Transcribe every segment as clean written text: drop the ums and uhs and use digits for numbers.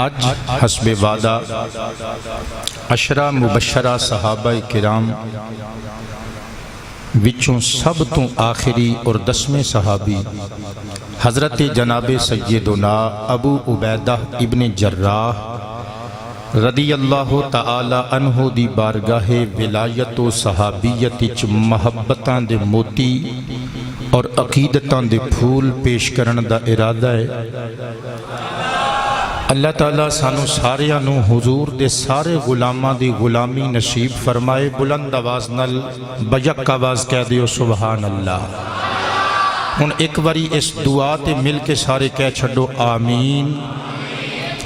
اج حسب وعدہ عشرہ مبشرہ صحابہ کرام وچوں سب تو آخری اور 10ویں صحابی حضرت جناب سیدنا ابو عبیدہ ابن جراح رضی اللہ تعالی عنہ دی بارگاہ ولایت و صحابیت وچ محبتاں دے موتی اور عقیدتاں دے پھول پیش کرن دا ارادہ ہے۔ اللہ تعالیٰ سانو ساریاں نو حضور دے سارے غلاماں دی غلامی نصیب فرمائے۔ بلند آواز نال بیک آواز کہہ دیو سبحان اللہ۔ ہن ایک باری اس دعا تے مل کے سارے کہہ چھڈو آمین۔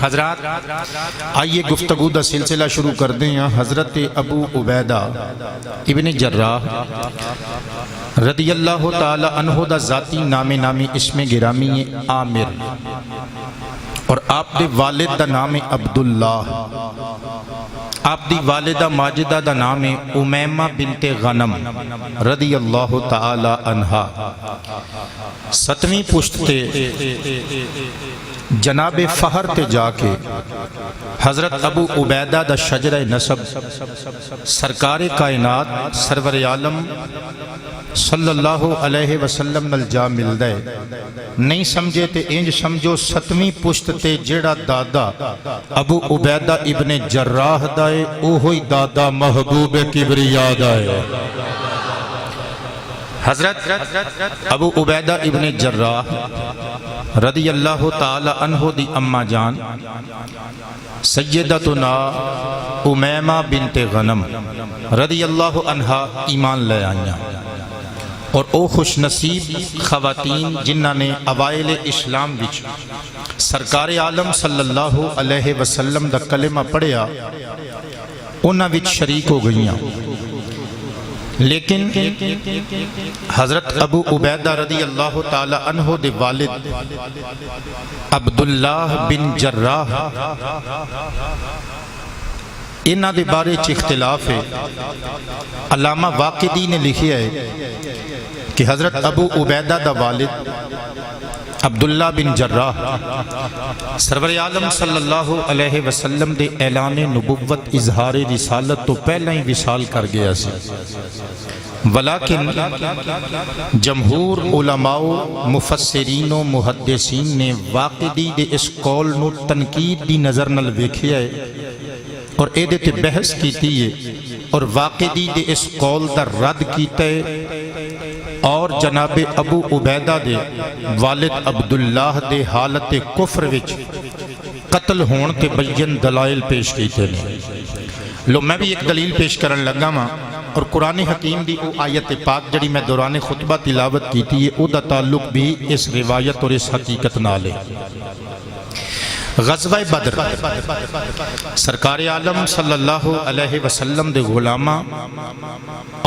حضرات آئیے گفتگو دا سلسلہ شروع کر دیں۔ حضرت ابو عبیدہ ابن جراح رضی اللہ تعالی عنہ دا ذاتی نامی اسم گرامی عامر، اور آپ دے والد دا نام عبداللہ، آپ دی والدہ ماجدہ دا نام امیمہ بنت غنم رضی اللہ تعالی عنہ۔ 7ویں پشت تے جناب فہر تے جا کے حضرت ابو عبیدہ دا شجرہ نسب سرکار کائنات سرور عالم صلی اللہ علیہ وسلم نال جا مل دے۔ نہیں سمجھے تے انج سمجھو 7ویں پشت تے جیڑا دادا ابو عبیدہ ابن جراح دائے اوہی دادا محبوب کبریا دائے۔ حضرت ابو عبیدہ ابن جراح رضی اللہ تعالی عنہ دی اماں جان سیدتنا امیمہ بنت غنم رضی اللہ عنہ ایمان لے آئیاں، اور او خوش نصیب خواتین جنہاں نے اوائل اسلام وچ سرکار عالم صلی اللہ علیہ وسلم دا کلمہ پڑھیا انہاں وچ شریک ہو گئیاں۔ لیکن حضرت ابو عبیدہ رضی اللہ تعالی عنہ دے والد عبداللہ بن جراح انہاں دے بارے چ اختلاف ہے۔ علامہ واقدی نے لکھیا ہے کہ حضرت ابو عبیدہ دا والد عبداللہ بن جراح سرور عالم صلی اللہ علیہ وسلم دے اعلان نبوت اظہار رسالت تو پہلا ہی وصال کر گیا سی، ولیکن جمہور علماء مفسرین و محدثین نے واقدی دے اس قول نو تنقید دی نظر نال ویکھیا ہے اور اے دے تے بحث کیتی ہے، اور واقدی دے اس قول دا رد کیتا ہے، اور جناب ابو عبیدہ دے والد عبداللہ دے حالت کفر وچ قتل ہون تے بین دلائل پیش کیتے ہیں۔ لو میں بھی ایک دلیل پیش کرن لگا ماں، اور قرآن حکیم دی او آیت پاک جڑی میں دوران خطبہ تلاوت کیتی ہے او دا تعلق بھی اس روایت اور اس حقیقت نال ہے۔ غزوہ بدر سرکار عالم صلی اللہ علیہ وسلم دے غلامہ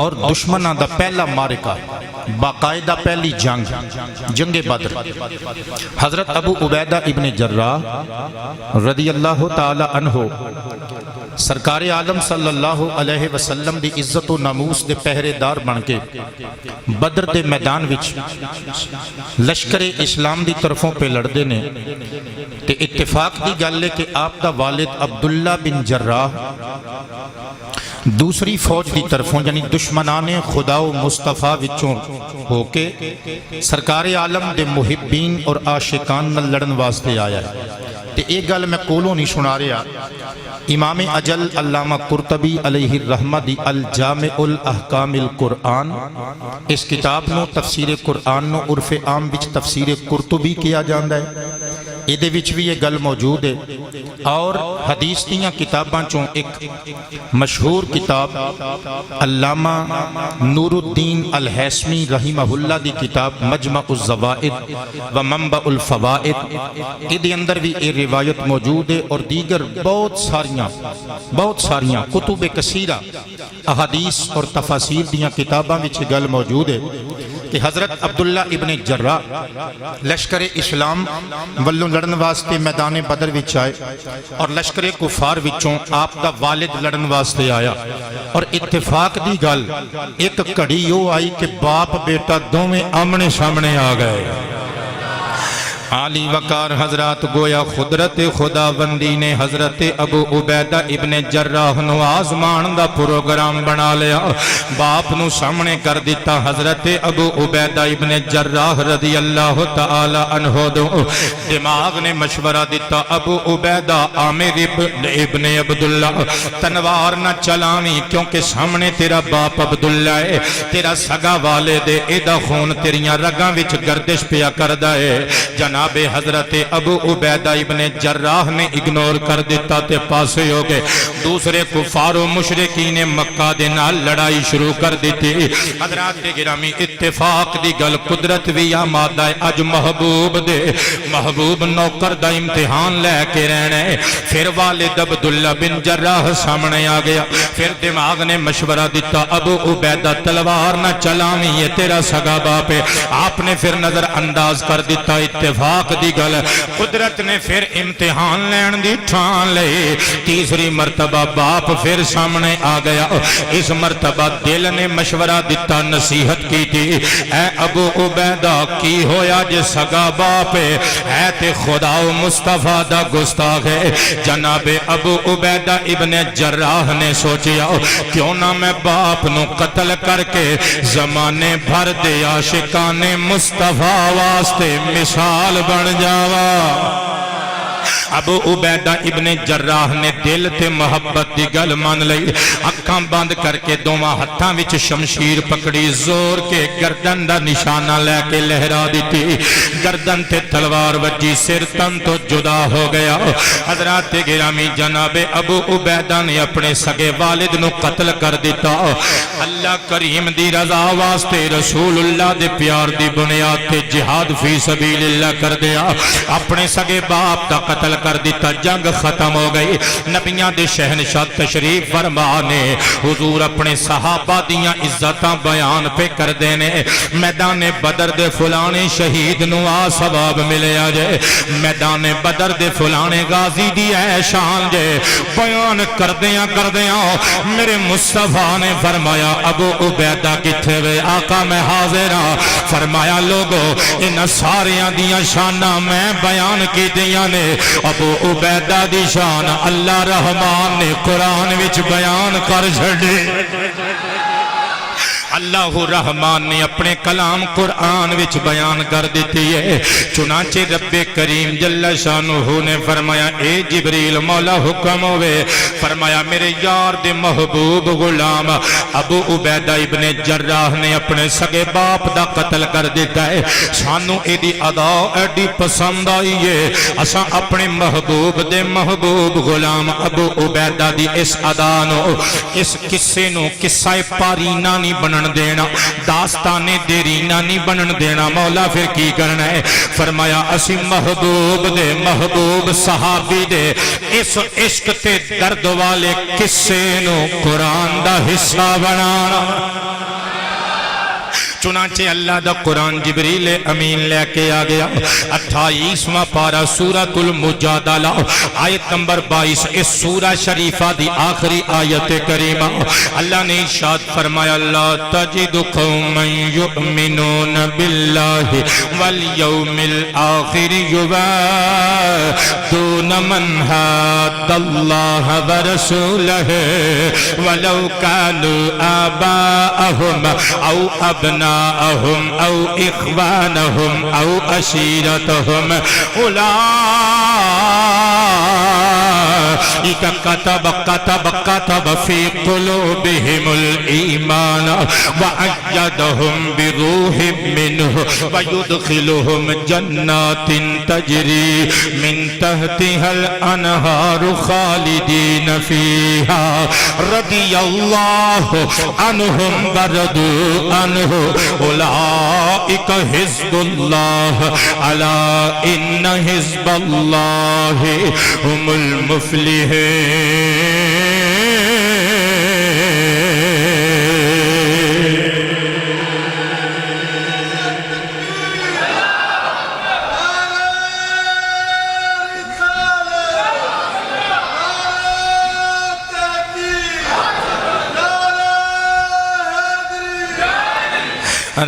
اور دشمنہ دا پہلا مارکہ، باقاعدہ پہلی جنگ بدر۔ حضرت ابو عبیدہ ابن جراح رضی اللہ تعالی عنہ سرکار عالم صلی اللہ علیہ وسلم دی عزت و ناموس دے پہرے دار بن کے بدر دے میدان وچ لشکر اسلام دی طرفوں پہ لڑدے نے، تے اتفاق دی گل ہے کہ آپ دا والد عبداللہ بن جراح دوسری فوج دی طرفوں یعنی دشمنان خدا و مصطفیٰ وچوں ہو کے سرکار عالم دے محبین اور عاشقان نال لڑن واسطے آیا ہے۔ تے ایک گل میں کولوں نہیں سنا رہا، امام اجل علامہ قرطبی علیہ الرحمہ دی الجامع الاحکام القرآن اس کتاب نو تفسیر قرآن نو عرف عام وچ تفسیر قرطبی کیا جاندہ ہے، ایدے وچ بھی یہ گل موجود ہے۔ اور حدیث دیاں کتاباں چوں ایک مشہور کتاب علامہ نور الدین الحیثمی رحمہ اللہ دی کتاب مجمع الزوائد و منبع الفوائد، ایدے اندر بھی یہ روایت موجود ہے، اور دیگر بہت ساریاں کتب کثیرہ احادیث اور تفاسیر دیاں کتاباں وچ گل موجود ہے کہ حضرت عبداللہ ابن جراح لشکر اسلام والوں لڑن واسطے میدان بدر وچ آئے، اور لشکر کفار وچوں آپ دا والد لڑن واسطے آیا، اور اتفاق دی گل ایک گھڑی وہ آئی کہ باپ بیٹا دونوں آمنے سامنے آ گئے۔ عالی وقار حضرات گویا قدرت خداوندی نے حضرت ابو عبیدہ ابن جراح نو آزمان دا پروگرام بنا لیا باپ نو سامنے کر دیتا حضرت ابو عبیدہ ابن جراح رضی اللہ تعالی عنہ دو دماغ نے مشورہ دیتا ابو عبیدہ عامر ابن عبداللہ تنوار نہ چلاویں کیونکہ سامنے تیرا باپ عبداللہ ہے تیرا سگا والد ایدہ خون تیریاں رگاں وچ گردش پیا کردہ ہے جناب حضرت ابو عبیدہ ابن جراح نے اگنور کر دیتا تے پاسے ہو گئے دوسرے کفار و مشرکین مکہ دے نال لڑائی شروع کر دیتی حضرات گرامی اتفاق دی گل قدرت بھی آمادہ ہے اج محبوب دے محبوب نوکر دا امتحان لے کے رہنے پھر والد عبداللہ بن جراح سامنے آ گیا پھر دماغ نے مشورہ دیتا ابو عبیدہ تلوار نہ چلاویں یہ تیرا سگا باپ ہے آپ نے پھر نظر انداز کر دیتا اتفاق دی گل قدرت نے پھر امتحان لین دی ٹھان لے تیسری مرتبہ باپ پھر سامنے آ گیا اس مرتبہ دل نے مشورہ دیتا نصیحت کی تھی اے ابو عبیدہ کی ہویا جے سگا باپ ہے تے خدا و مصطفیٰ دا گستاخ ہے جناب ابو عبیدہ ابن جراح نے سوچیا کیوں نہ میں باپ نو قتل کر کے زمانے بھر دے عاشقان مصطفیٰ واسطے مثال بن جاوا ابو عبیدہ ابن جراح نے دل تے محبت دی گل مان لئی اکھاں بند کر کے دوواں ہتھاں وچ شمشیر پکڑی زور کے گردن دا نشانہ لے کے لہرا دیتی گردن تے تلوار وجی سر تن تو جدا ہو گیا حضرات گرامی جناب ابو عبیدہ نے اپنے سگے والد نو قتل کر دیتا اللہ کریم دی رضا واسطے رسول اللہ دے پیار دی بنیاد تے جہاد فی سبیل اللہ کر دیا اپنے سگے باپ دا قتل کر دیتا جنگ ختم ہو گئی نبیان دے شہنشاہ تشریف فرمانے حضور اپنے صحابہ دیاں عزتاں بیان پہ کر دینے میدان بدر دے فلانے شہید نوا ثواب ملے آجے میدان بدر دے فلانے غازی دی اے شان جے بیان کر دیاں میرے مصطفیٰ نے فرمایا ابو عبیدہ کتھے وے آقا میں حاضر ہاں فرمایا لوگو ان ساریاں دیاں شانہ میں بیان کی دیاں نے ابو عبیدہ دی شان اللہ رحمان نے قرآن وچ بیان کر چھڑے اللہ رحمان نے اپنے کلام قرآن وچ بیان کر دیتی ہے چنانچہ رب کریم جل شانہ نے فرمایا اے جبریل مولا حکم ہوئے فرمایا میرے یار دے محبوب غلام ابو عبیدہ ابن جراح نے اپنے سگے باپ دا قتل کر دیتا ہے سانو ایڈی ادا ایڈی پسند آئی ہے اساں اپنے محبوب دے محبوب غلام ابو عبیدہ دی اس ادا نو اس قصے نو قصہ پارینہ نہیں بنن دینا داستانے دیرینہ نہیں بنن دینا مولا پھر کی کرنا ہے فرمایا اسی محبوب دے محبوب صحابی دے اس عشق تے درد والے قصے نو قرآن دا حصہ بنانا چنانچہ اللہ دا قرآن جبریل امین لے کے آ گیا 28واں پارہ سورۃ المجادلہ آیت نمبر 22 اس سورہ شریفہ دی آخری آیت کریمہ اللہ نے ارشاد فرمایا لا تجد قوما یؤمنون باللہ والیوم الآخر یوادون من حاد اللہ ورسولہ ولو كانوا آباءهم او ابناءهم أو إخوانهم أو أشيرتهم أولئك كتب في قلوبهم الإيمان وأيدهم بروح منه ويدخلهم جنات تجري من تحتها الأنهار خالدين فيها رضي الله عنهم ورضوا عنه أولئك حزب الله ألا إن حزب الله هم المفلحون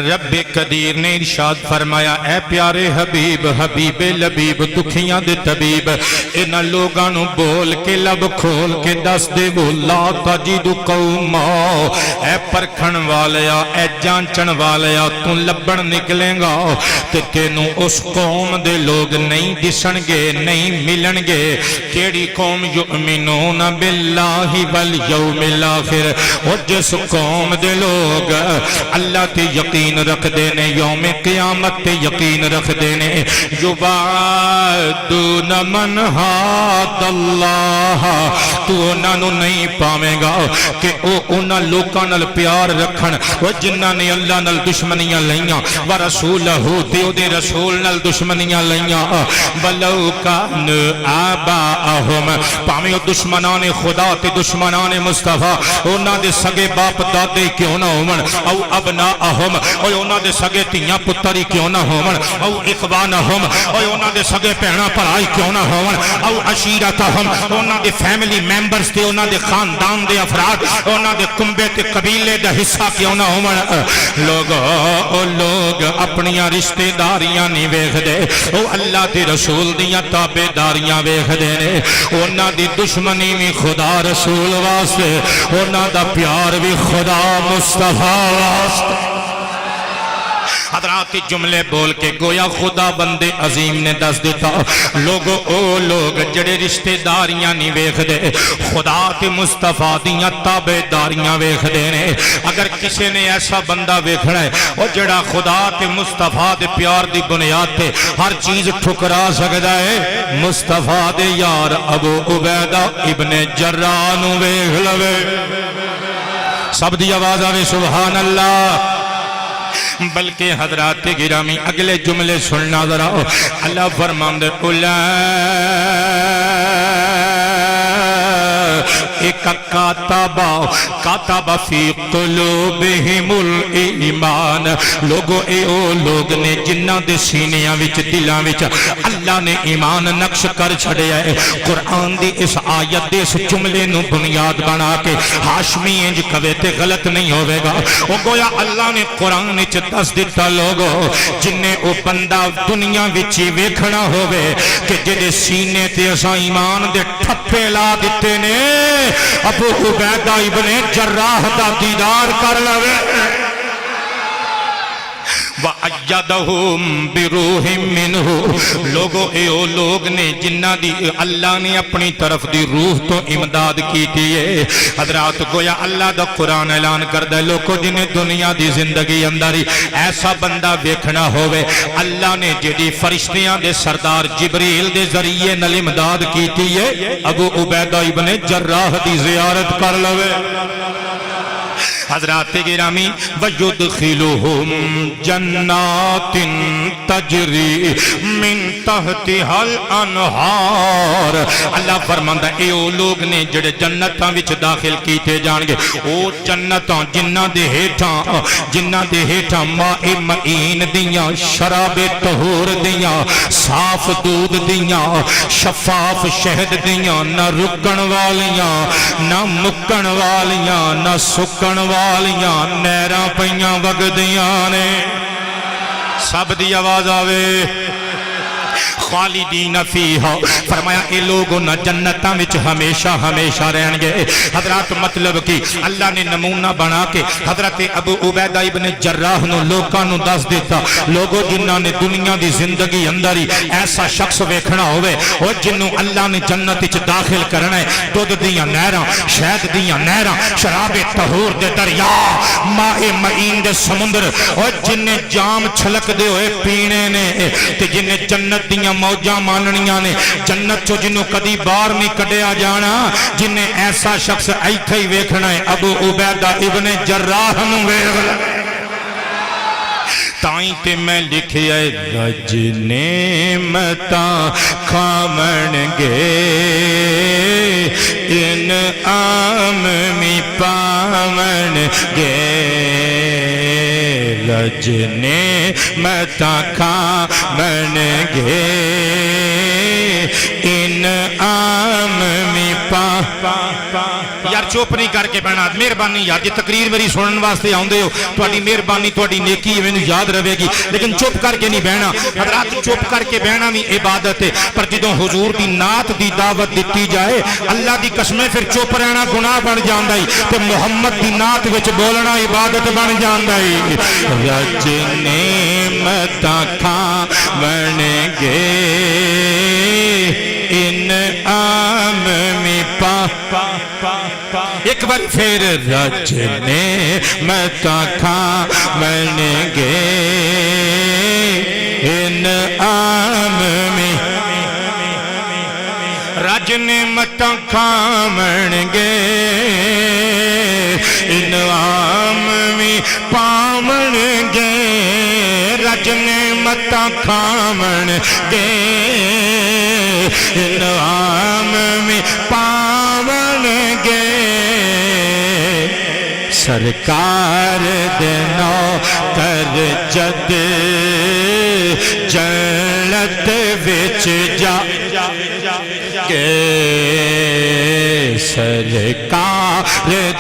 رب قدیر نے ارشاد فرمایا اے پیارے حبیب حبیب لبیب دکھیاں دے طبیب انہاں لوگاں نو بول کے لب کھول کے دس دے وہ لا تجد قوما اے پرکھن والیا اے جانچن والیا تو لبن نکلے گا تے تینوں اس قوم دے لوگ نہیں دسن گے نہیں ملن گے کیڑی قوم یؤمنون باللہ والیوم الاخر اور جس قوم دے لوگ اللہ تے یقین رکھ دینے یوم قیامت تے یقین رکھ دینے یبعدون من حاد اللہ تو انہاں نو نہیں پاویں گا کہ او انہاں لوکاں نال پیار رکھن او جنہاں نے اللہ نال دشمنیاں لئیاں ورسولہ تے او دے رسول نال دشمنیاں لئیاں ولو کان آباءہم پاویں دشمنان خدا تے دشمنان مصطفیٰ انہاں دے سگے باپ دادے کیوں نہ ہون او ابناءہم او انہاں دے سگے تیاں پتری کیوں نہ ہون او اخوانہم او انہاں دے سگے بہناں بھائی کیوں نہ ہون او عشیرتہم انہاں دے فیملی ممبرز تے انہاں دے خاندان دے افراد انہاں دے کنبے تے قبیلے دا حصہ کیوں نہ ہون لوگ اپنیاں رشتہ داریاں نہیں ویکھ دے او اللہ تے رسول دیاں تابع داریاں ویکھ دے نے انہاں دی دشمنی بھی خدا رسول واسطے انہاں دا پیار بھی خدا مصطفیٰ واسطے حضرات جملے بول کے گویا خدا بندے عظیم نے دس دیتا لوگو او لوگ جڑے رشتہ داریاں نہیں ویکھ دے خدا تے مصطفیٰ دیاں تابع داریاں ویکھ دے نے اگر کسی نے ایسا بندہ ویکھنا ہے او جڑا خدا تے مصطفیٰ دے پیار دی بنیاد تے ہر چیز ٹھکرا سکدا ہے مصطفیٰ دے یار ابو عبیدہ ابن جراح نو ویکھ لوے سب دی آواز آوے سبحان اللہ بلکہ حضرات گرامی اگلے جملے سننا ذرا اللہ فرماندے ایک کاتبہ فی قلوبہم الایمان لوگو اے او لوگ نے جنہ دے سینیاں وچ دلاں وچ اللہ نے ایمان نقش کر چھڑیا ہے قرآن دی اس آیت دے اس جملے نو بنیاد بنا کے ہاشمی انج کہے تے غلط نہیں ہوئے گا او گویا اللہ نے قرآن وچ دس دیتا لوگو جنہیں او بندہ دنیا وچ ویکھنا ہوئے کہ جدے سینے تے اساں ایمان دے ٹھپے لا دیتے نے ابو عبیدہ ابن جراح دا دیدار کر لوے وَأَيَّدَهُمْ بِرُوحٍ مِّنْهُ لوگو اے او لوگ نے جنہ دی اللہ نے اپنی طرف دی روح تو امداد کی ہے حضرات گویا اللہ دا قرآن اعلان کردہ لوگو جنہیں دنیا دی زندگی انداری ایسا بندہ ویکھنا ہوئے اللہ نے جدی فرشتیاں دے سردار جبریل دے ذریعے نل امداد کی ہے ابو عبیدہ ابن جراح دی زیارت کر لوے حضرات گرامی وَيُدْخِلُهُمْ جَنَّاتٍ تَجْرِي مِن تَحْتِهَا الْأَنْهَارِ اللہ فرماندہ اے او لوگ نے جڑے جنتاں وچ داخل کیتے جان گے او جنتاں جنہ دے ہیٹھاں ماء معین دیاں شراب طہور دیاں صاف دودھ دیاں شفاف شہد دیاں نہ رکن والیاں نہ مکن والیاں نہ سکن والیاں نیراں پئیاں وگدیاں نے سب دی آواز آوے خالدین فیہا فرمایا اے لوگوں نہ جنتاں وچ ہمیشہ ہمیشہ رہن گے حضرات مطلب کی اللہ نے نمونہ بنا کے حضرت ابو عبیدہ ابن جراح نو لوکاں نو دس دیتا لوگوں جنہاں نے دنیا دی زندگی اندر ہی ایسا شخص ویکھنا ہوئے اور جنوں اللہ نے جنت وچ داخل کرنا ہے دودھ دیاں نہراں شہد دیاں نہراں شراب طہور دے دریا ماء معین دے سمندر اور جنہیں جام چھلک دے ہوئے پینے نے تے جنہیں جنت دیاں موجاں ماننیاں نے جنت چو جنہوں کدی بار نہیں کڈیا جانا جنہیں ایسا شخص ایتھے ہی ویکھنا ہے ابو عبیدہ ابن جراح نو ویکھ تائیں تے میں لکھے رج نعمتاں کھاون گے انعام می پاون گے رج نعمتاں کھاون گے انعام می یار چپ نہیں کر کے بہنا مہربانی یار جی تقریر میری سنن واسطے آؤندے ہو تہاڈی مہربانی تہاڈی نیکی مینوں یاد رہے گی لیکن چپ کر کے نہیں بہنا حضرات چپ کر کے بہنا بھی عبادت ہے پر جدوں حضور دی نعت دی دعوت دتی جائے اللہ دی قسمیں پھر چپ رہنا گناہ بن جاندا ہے تے محمد دی نعت وچ بولنا عبادت بن جاندا ہے رج نعمتاں کھاون گے انعام میں ایک بار پھر رج نعمتاں کھاون گے انعام میں رج نعمتاں کھاون گے انعام میں پاون گے رج نعمتاں کھاون گے انعام میں پاون گے سرکار دے نوکر جد جنت وچ جا کے سرکار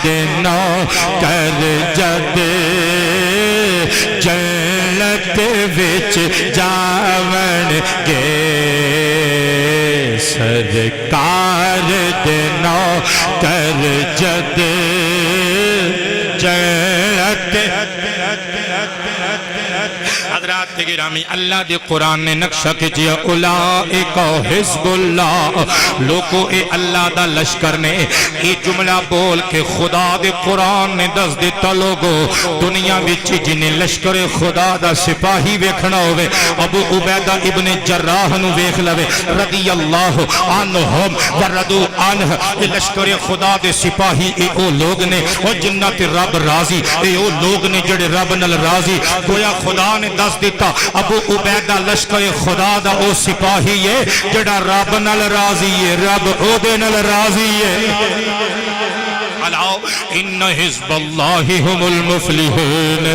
دے نوکر جد جنت وچ جاون گے سرکار دے نوکر جد جنت حضرات گرامی اللہ دے قرآن نے نقشہ کھچیا اولئک حزب اللہ لوگو اے اللہ دا لشکر نے اے جملہ بول کے خدا دے قرآن نے دس دیتا لوگو دنیا وچ جنہیں لشکر خدا دا سپاہی ویکھنا ہوئے ابو عبیدہ ابن جراح نو ویکھ لوے رضی اللہ عنہم وردو عنہ اے لشکر خدا دے سپاہی اے او لوگ نے او جنہ تے رب راضی اے او لوگ نے جڑے رب نال راضی گویا خدا نے دس دیتا ابو عبیدہ لشکر خدا دا او سپاہی ہے جڑا رب نال راضی ہے رب او دے نال راضی ہے الاؤ ان حزب اللہ ہم المفلحون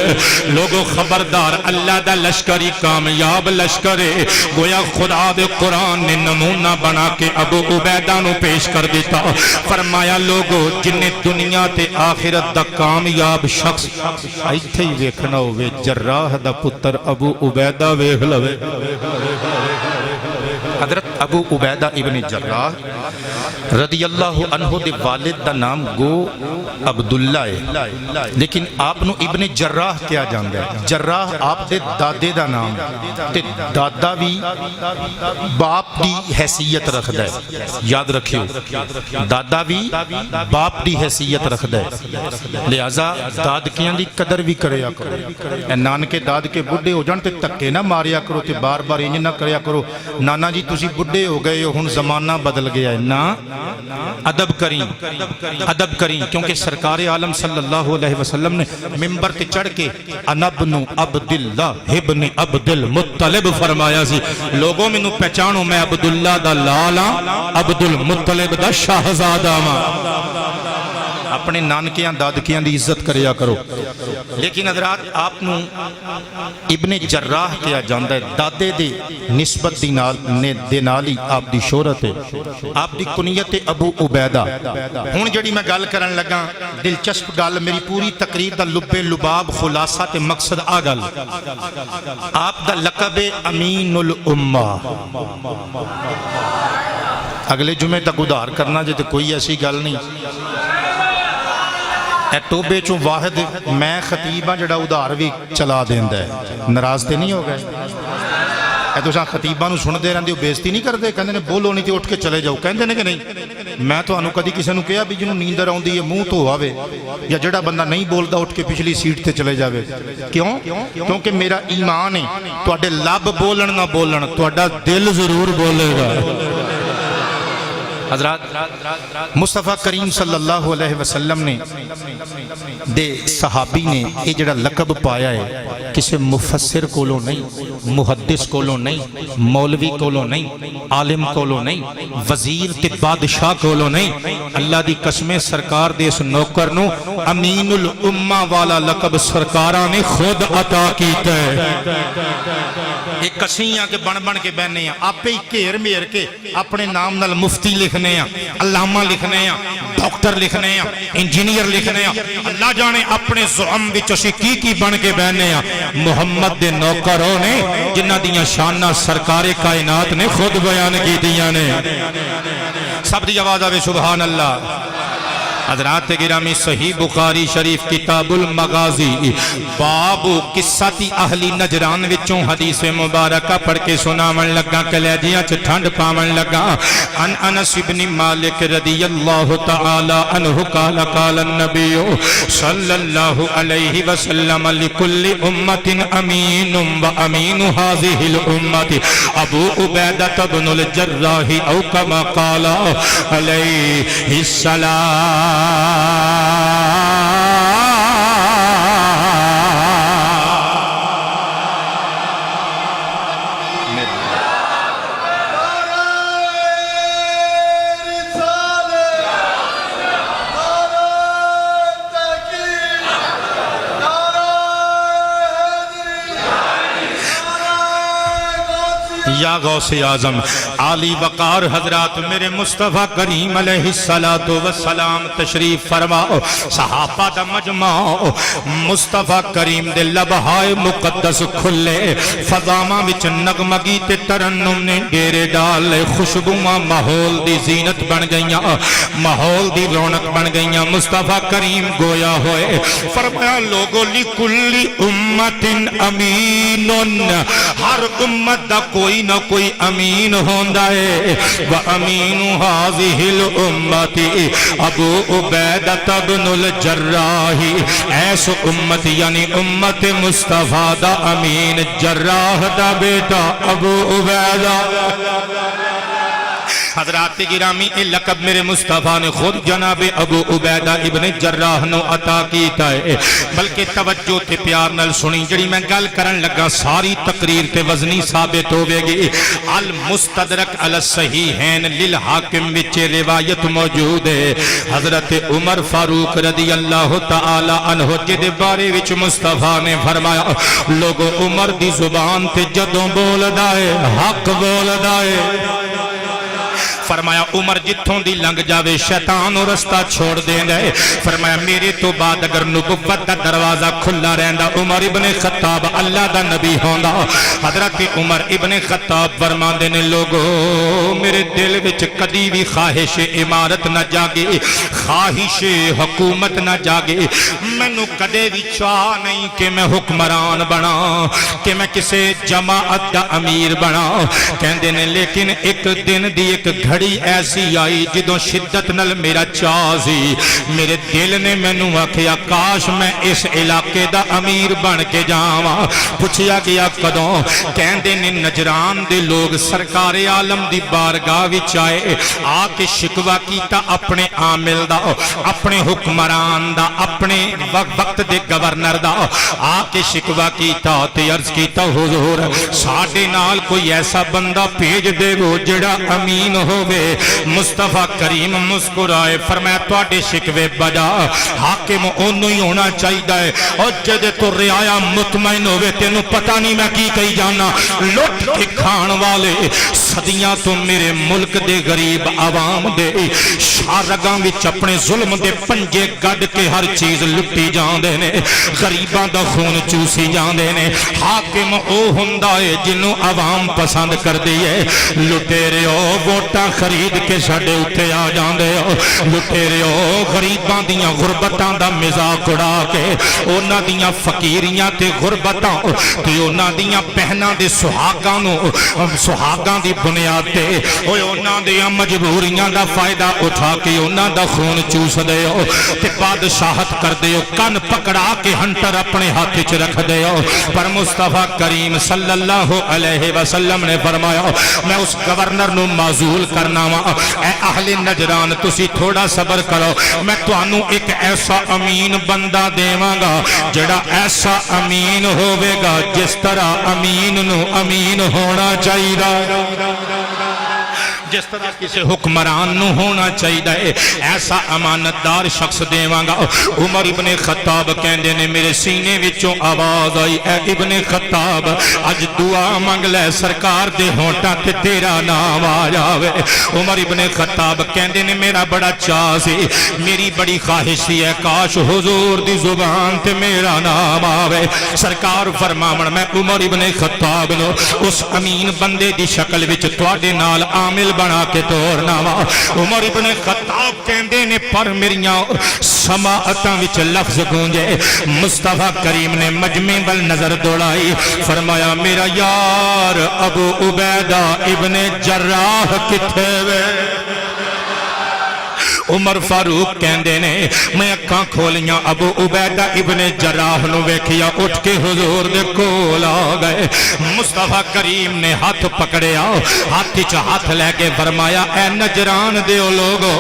لوگو خبردار اللہ دا لشکری کامیاب لشکرے گویا خدا دے قرآن نے نمونہ بنا کے ابو عبیدہ نو پیش کر دیتا فرمایا لوگو جنہیں دنیا تے آخرت دا کامیاب شخص ایتھے ہی ویکھنا ہوئے جراح دا پتر ابو عبیدہ ویکھ لوے حضرت ابو عبیدہ ابن جراح رضی اللہ عنہ دے والد دا نام گو عبداللہ ہے لیکن آپ نو ابن جراح کیا جاندا ہے جراح آپ دے دادے دا نام تے دادا بھی باپ دی حیثیت رکھدا ہے یاد رکھیو دادا بھی باپ دی حیثیت رکھدا ہے لہذا دادکیاں دی قدر بھی کریا کرو اے نانکے داد کے بڈھے ہو جان تے تکے نہ ماریا کرو تے بار بار انج نہ کریا کرو نانا جی تسی بڈھے ہو گئے ہو ہن زمانہ بدل گیا ہے نا ادب کریں کیونکہ سرکار عالم صلی اللہ علیہ وسلم نے ممبر تے چڑھ کے انا ابن عبداللہ ابن عبد المطلب فرمایا سی لوگوں میں نو پہچانو میں عبداللہ دا لالا عبد المطلب دا شاہزادہ ماں اپنے نانکیاں دادکیاں دی عزت کریا کرو لیکن حضرات آپ نو ابن جراح کیا جاندا ہے دادے دے نسبت دے نالی آپ دی شہرت ہے آپ دی کنیت ابو عبیدہ ہن جڑی میں گل کرن لگا دلچسپ گل میری پوری تقریر دا لب لباب خلاصہ تے مقصد آ گل آپ دا لقب امین الامہ اگلے جمعے تک ادھار کرنا جے تے کوئی ایسی گل نہیں اے ٹوبے چوں واحد میں خطیبہ جڑا ادھار بھی چلا دیندا ہے ناراض تے نہیں ہو گئے اے تو خطیبہ نو سن دے رہندے ہو بےزتی نہیں کردے کہندے نے بولو نہیں تے اٹھ کے چلے جاؤ کہندے نے کہ نہیں میں تانوں کدی کسے نو کہیا بھی جنوں نیندر آوندی ہے منہ تو آوے یا جڑا بندہ نہیں بولدا اٹھ کے پچھلی سیٹ تے چلے جاوے کیوں کیونکہ میرا ایمان ہے تواڈے لب بولن نہ بولن تواڈا دل ضرور بولے گا حضرات مصطفیٰ کریم صلی اللہ علیہ وسلم نے دے صحابی نے یہ جڑا لقب پایا ہے کسی مفسر کولو نہیں محدث کولو نہیں مولوی کولو نہیں عالم کولو نہیں وزیر تے بادشاہ کولو نہیں اللہ دی قسمیں سرکار دے اس نوکر نو امین الامہ والا لقب سرکارہ نے خود عطا کیتا ہے ایک کسیاں کے بن بن کے بہنے ہیں آپ ہی گھیر میر کے اپنے نام نال مفتی لکھنے ہیں علامہ لکھنے ہیں ڈاکٹر لکھنے ہیں انجینئر لکھنے ہیں اللہ جانے اپنے زعم وچ اسی کی بن کے بہنے ہیں محمد دے نوکروں نے جنہ دیاں شانہ سرکار کائنات نے خود بیان کی دیاں نے سب دی آواز آوے سبحان اللہ حضرات گرامی صحیح بخاری شریف کتاب المغازی باب قصتی اہلی نجران وچوں حدیث مبارکہ پڑھ کے سناون لگا کلیجیاں چ ٹھنڈ پاون لگا ان انس بن مالک رضی اللہ تعالی عنہ قال قال النبی صلی اللہ علیہ وسلم لکل امت امین و امین هذه الامت ابو عبیدہ بن الجراح او کما قال علیہ السلام یا غوث اعظم عالی وقار حضرات میرے مصطفیٰ کریم علیہ السلام تشریف فرماؤ صحابہ دا مجمع مصطفیٰ کریم دے لبہائے مقدس کھلے فضامہ وچ نغمگی تے ترنم نے ڈیرے ڈالے خوشبومہ ماحول دی زینت بن گئیاں ماحول دی رونق بن گئیاں مصطفیٰ کریم گویا ہوئے فرمایا لوگو لکل امت امین ہر امت دا کوئی نہ کوئی امین ہوندہ ہے وَأَمِينُ هَذِهِ الْأُمَّةِ ابو عبیدہ بن الجراح ایس امت یعنی امت مصطفیٰ دا امین جراح دا بیٹا ابو عبیدہ حضرات گرامی اے لقب میرے مصطفیٰ نے خود جناب ابو عبیدہ ابن جراح نو عطا کیتا ہے بلکہ توجہ تے پیار نال سنی جڑی میں گل کرن لگا ساری تقریر تے وزنی ثابت ہوئے گی المستدرک علی الصحیحین للحاکم وچ روایت موجود ہے حضرت عمر فاروق رضی اللہ تعالی عنہ جدے بارے وچ مصطفیٰ نے فرمایا لوگو عمر دی زبان تے جدوں بول دائے حق بول دائے فرمایا عمر جتھوں دی لنگ جاوے شیطان و رستہ چھوڑ دیں دے فرمایا میرے تو بعد اگر نبوت دا دروازہ کھلا رہندا عمر ابن خطاب اللہ دا نبی ہوندا حضرت عمر ابن خطاب فرمان دینے لوگو میرے دل وچ کدی بھی خواہش عمارت نہ جاگے خواہش حکومت نہ جاگے میں نو کدے بھی چاہ نہیں کہ میں حکمران بنا کہ میں کسے جماعت دا امیر بنا کہن دینے لیکن ایک دن دی ایک گھڑی ایسی آئی جدوں شدت نل میرا چاہزی میرے دل نے میں نو آکھیا کاش میں اس علاقے دا امیر بن کے جاواں پوچھیا گیا کدوں کہندے نے نجران دے لوگ سرکار عالم دی بارگاہ وچ آئے آ کے شکوہ کیتا اپنے عامل دا اپنے حکمران دا اپنے وقت دے گورنر دا آ کے شکوہ کیتا تے عرض کیتا حضور ساڈے نال کوئی ایسا بندہ بھیج دے وہ جڑا امین ہو مصطفیٰ کریم مسکرائے فرمایا تواڈے شکوے بجا حاکم اونوں ہی ہونا چاہیے اور جدے تو رعایا مطمئن ہوئے تینوں پتہ نہیں میں کی کہی جانا لٹ کے کھان والے صدیاں تو میرے ملک دے غریب عوام دے شارگاں وچ اپنے ظلم دے پنجے گڈ کے ہر چیز لٹی جاندے نے غریباں دا خون چوسی جاندے نے حاکم او ہوندا ہے جنوں عوام پسند کر دی ہے لٹیرے او ووٹاں خرید کے ساڈے اوتے آ جاندے ہو لٹیرے ہو غریباں دیاں غربتاں دا مذاق اڑا کے انہاں دیاں فقیریاں تے غربتاں تے انہاں دیاں بہناں دے سہاگاں نو سہاگاں دی بنیاد تے اوے انہاں دیاں مجبوریاں دا فائدہ اٹھا کے انہاں دا خون چوس دے ہو تے بادشاہت کر دے ہو کن پکڑا کے ہنٹر اپنے ہاتھ وچ رکھ دے ہو پر مصطفیٰ کریم صلی اللہ علیہ وسلم نے فرمایا میں اس گورنر نو معزول کرنا وا اے اہل نجران تسی تھوڑا صبر کرو میں تانوں ایک ایسا امین بندہ دیواں گا جڑا ایسا امین ہوے گا جس طرح امین نو امین ہونا چاہیے جس طرح کسی حکمران نو ہونا چاہیے ایسا امانتدار شخص دیواں گا۔ عمر ابن خطاب کہندے نے میرے سینے وچوں آواز آئی اے ابن خطاب اج دعا منگ لے سرکار دے ہونٹاں تے تیرا نام آ جاوے۔ عمر ابن خطاب کہندے نے میرا بڑا چاہ سی، میری بڑی خواہش سی ہے کاش حضور دی زبان تے میرا نام آوے۔ سرکار فرماون میں عمر ابن خطاب نو اس امین بندے دی شکل وچ تواڈے نال عامل بنا کے توڑنا وا۔ عمر ابن خطاب کہندے نے پر میریاں سماعتاں وچ لفظ گونجے، مصطفیٰ کریم نے مجمع بل نظر دوڑائی، فرمایا میرا یار ابو عبیدہ ابن جراح کتھے وے؟ عمر فاروق کہندے نے میں اکھاں کھولیاں ابو عبیدہ ابن جراح نو ویکھیا اٹھ کے حضور دے کول آ گئے۔ مصطفیٰ کریم نے ہاتھ پکڑیا، ہاتھ وچ ہاتھ لے کے فرمایا اے نجران دیو لوگو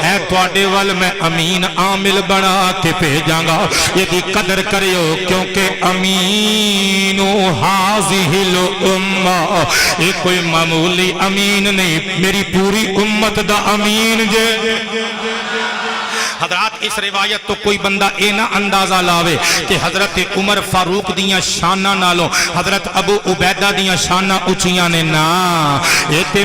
اے تواڈے ول میں امین عامل بنا کے بھیجاں گا، یہ قدر کریو کیونکہ امین ہاذہ الامہ یہ کوئی معمولی امین نہیں، میری پوری امت دا امین جے۔ حضرات اس روایت تو کوئی بندہ اے نہ اندازہ لاوے کہ حضرت عمر فاروق دیاں شانہ نالوں حضرت ابو عبیدہ دیاں شانہ اچھیاں نے نا یہ تے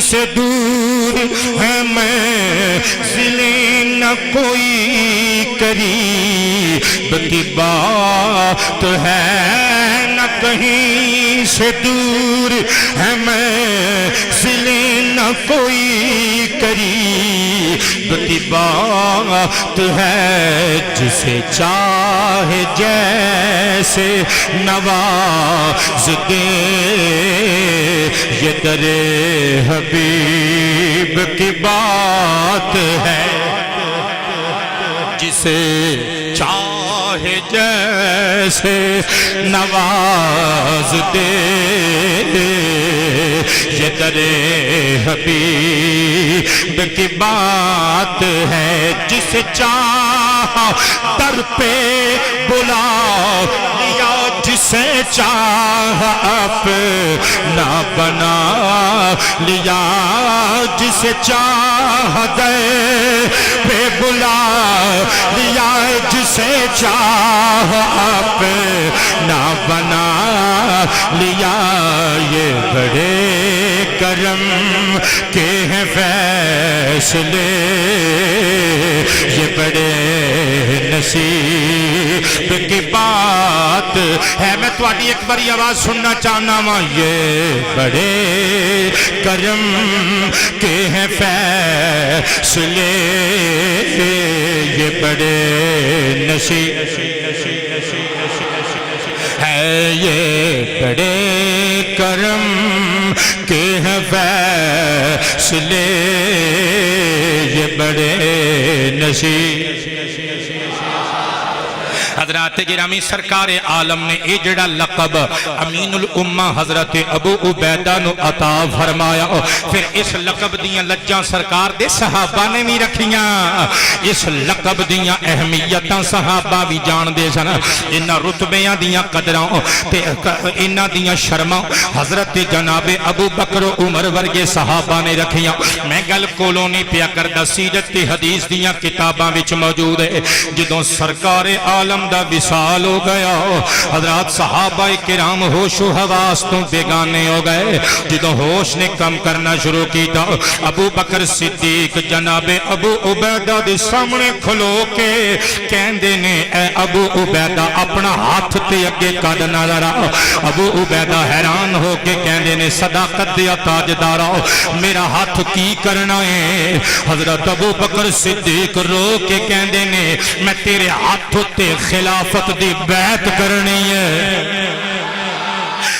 سے دور ہے میں ضلع نہ کوئی قریب کی بات ہے نہ کہیں سے دور ہے میں ضلع نہ کوئی قریب کی بات ہے جسے چاہے جیسے نواز دے یہ درے حبیب کی بات ہے جسے چاہے جیسے نواز دے یہ درے حبیب کی بات ہے جسے چاہ در پہ بلا لیا جسے چاہ اپنا بنا لیا جسے چاہ دے پہ بلا لیا جسے چاہ اپنا بنا لیا یہ بڑے کرم کے ہیں فیصلے یہ بڑے نصیب کی بات ہے میں تواڈی ایک باری آواز سننا چاہنا ہوں یہ بڑے کرم کے ہیں فیصلے یہ بڑے نصیب ہے یہ بڑے کرم کے ہیں فیصلے یہ بڑے نصیب۔ حضرات گرامی سرکار عالم نے اے جڑا لقب امین الامہ حضرت ابو عبیدہ نو عطا فرمایا پھر اس لقب دیاں لجاں سرکار دے صحابہ نے بھی رکھیاں اس لقب دیاں اہمیتاں صحابہ بھی جان دے سن انہاں رتبیاں دیاں قدراں تے انہاں دیاں شرماں حضرت جناب ابو بکر و عمر ورگے صحابہ نے رکھیاں میں گل کولوں نہیں پیا کردا سیرت تے حدیث دیاں کتاباں وچ موجود ہے جدوں سرکار عالم دا وصال ہو گیا حضرات صحابہ کرام ہوش و حواس تو بیگانے ہو گئے جدوں ہوش نے کم کرنا شروع کیتا ابو بکر صدیق جناب ابو عبیدہ دے سامنے کھلو کے کہندے نے اے ابو عبیدہ اپنا ہاتھ تے اگے کڈ نظر آ ابو عبیدہ حیران ہو کے کہندے نے صداقت دے تاجدارا میرا ہاتھ کی کرنا ہے حضرت ابو بکر صدیق رو کے کہندے نے میں تیرے ہاتھ تے خلافت دی بیعت کرنی ہے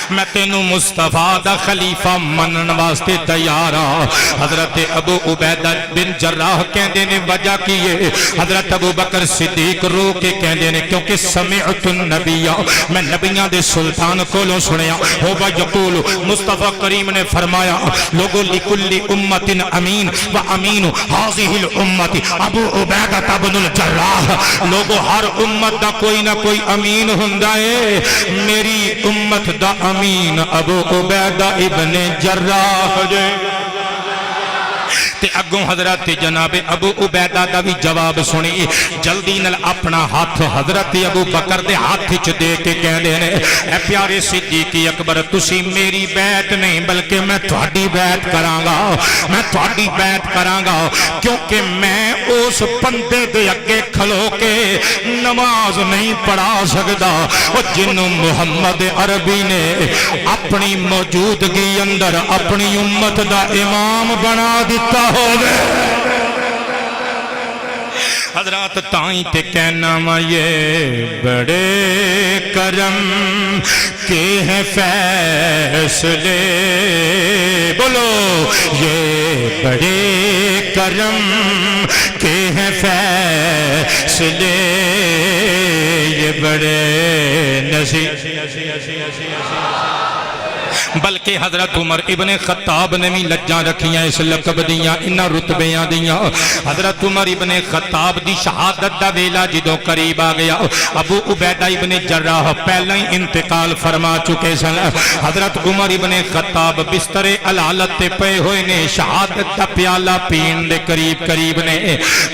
میں تینوں مصطفیٰ دا خلیفہ منن واسطے تیار ہاں۔ حضرت ابو عبیدہ بن جراح کہندے نے وجہ کی ہے، حضرت ابو بکر صدیق رو کے کہندے نے کیونکہ سمعت النبی، میں نبیاں دے سلطان کولوں سنیا، ہو با یقول، مصطفیٰ کریم نے فرمایا لوگو لکل امت امین و امین حاضح الامت ابو عبیدہ بن الجراح، لوگو ہر امت دا کوئی نہ کوئی امین ہوندا ہے، میری امت دا امین ابو عبیدہ ابن جراح جے۔ تے اگوں حضرت جناب ابو عبیدہ دا بھی جواب سنی، جلدی نال اپنا ہاتھ حضرت ابو بکر دے ہاتھ چ دے کے کہندے نے اے پیارے صدیق اکبر تسی میری بیعت نہیں بلکہ میں تہاڈی بیعت کراں گا، میں تہاڈی بیعت کراں گا، کیونکہ میں اس بندے دے اگے کھلو کے نماز نہیں پڑھا سکدا او جنوں محمد عربی نے اپنی موجودگی اندر اپنی امت دا امام بنا دیتا ہوگے۔ حضرات تائیں تے کہنا ما یہ بڑے کرم کے ہیں فیصلے، بولو یہ بڑے کرم کے ہیں فیصلے، یہ بڑے نصیب، بلکہ حضرت عمر ابن خطاب نے بھی لجاں رکھیاں اس لقب دیاں انہاں رتبیاں دیاں۔ حضرت عمر ابن خطاب دی شہادت دا ویلا جدوں قریب آ گیا، ابو عبیدہ ابن جراح پہلے ہی انتقال فرما چکے سن۔ حضرت عمر ابن خطاب بستر الحالت تے پئے ہوئے نے، شہادت دا پیالہ پین دے قریب قریب نے۔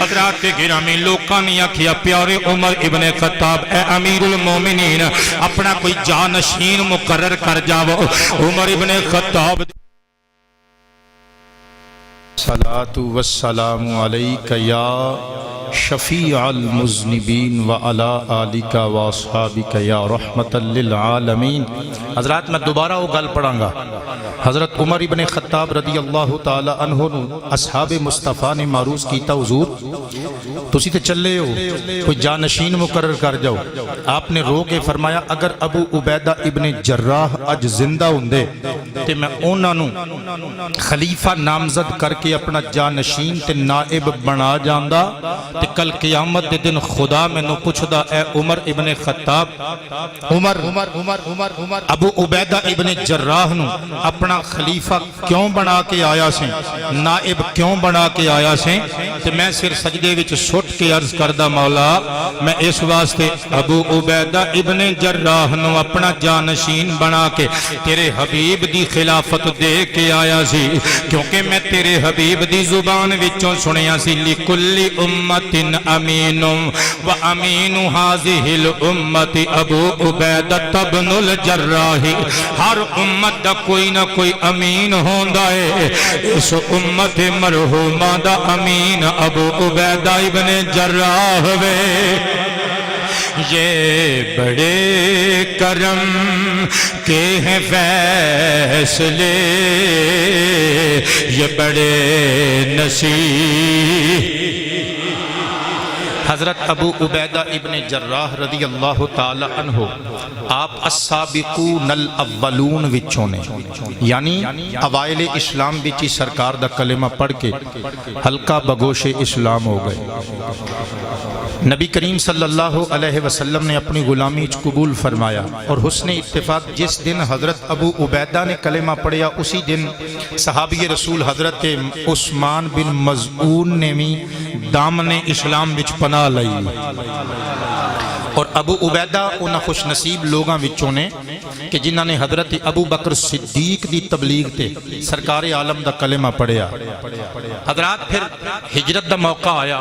حضرات گرامی لوکاں نے آکھیا پیارے عمر ابن خطاب اے امیر المومنین اپنا کوئی جانشین مقرر کر جاؤ۔ عمر ابن خطاب صلاۃ والسلام علیک یا شفیع المذنبین وعلی آلک واصحابک یا رحمت للعالمین۔ حضرات میں دوبارہ وہ گل پڑھاں گا، حضرت عمر ابن خطاب رضی اللہ تعالی عنہ اصحاب مصطفیٰ نے معروض کیتا حضور تسی تے چلے ہو کوئی جانشین مقرر کر جاؤ۔ آپ نے رو کے فرمایا اگر ابو عبیدہ ابن جراح اج زندہ ہوندے تے میں انہاں نوں خلیفہ نامزد کر کے اپنا جانشین تے نائب بنا جاندا تے کل قیامت دے دن خدا میں نو پوچھدا اے عمر ابن خطاب عمر ابو عبیدہ ابن جراح نو اپنا خلیفہ کیوں بنا کے آیا سے، نائب کیوں بنا کے آیا سے؟ تے میں سر سجدے وچ سٹ کے عرض کردہ مولا میں اس واسطے ابو عبیدہ ابن جراح نو اپنا جانشین بنا کے تیرے حبیب دی خلافت دے کے آیا سی، کیونکہ میں تیرے حبیب دی زبان وچوں سنیا سی لکل امت امین و امین حاضح الامت ابو عبیدہ بن الجراح، ہر امت دا کوئی نہ کوئی امین ہوندا ہے، اس امت مرحومہ دا امین ابو عبیدہ ابن جراح وے۔ یہ بڑے کرم کے ہیں فیصلے، یہ بڑے نصیب۔ حضرت ابو عبیدہ ابن جراح رضی اللہ تعالی عنہ آپ السابقون الاولون وچوں نے، یعنی اوائل اسلام وچ سرکار دا کلمہ پڑھ کے ہلکا بگوش اسلام ہو گئے۔ نبی کریم صلی اللہ علیہ وسلم نے اپنی غلامی قبول فرمایا، اور حسن اتفاق جس دن حضرت ابو عبیدہ نے کلمہ پڑھیا اسی دن صحابی رسول حضرت عثمان بن مظعون نے بھی دامن اسلام وچ پناہ لئی، اور ابو عبیدہ انہاں خوش نصیب لوگاں وچوں نے کہ جنہاں نے حضرت ابو بکر صدیق دی تبلیغ تے سرکار عالم دا کلمہ پڑھیا۔ حضرات پھر ہجرت دا موقع آیا،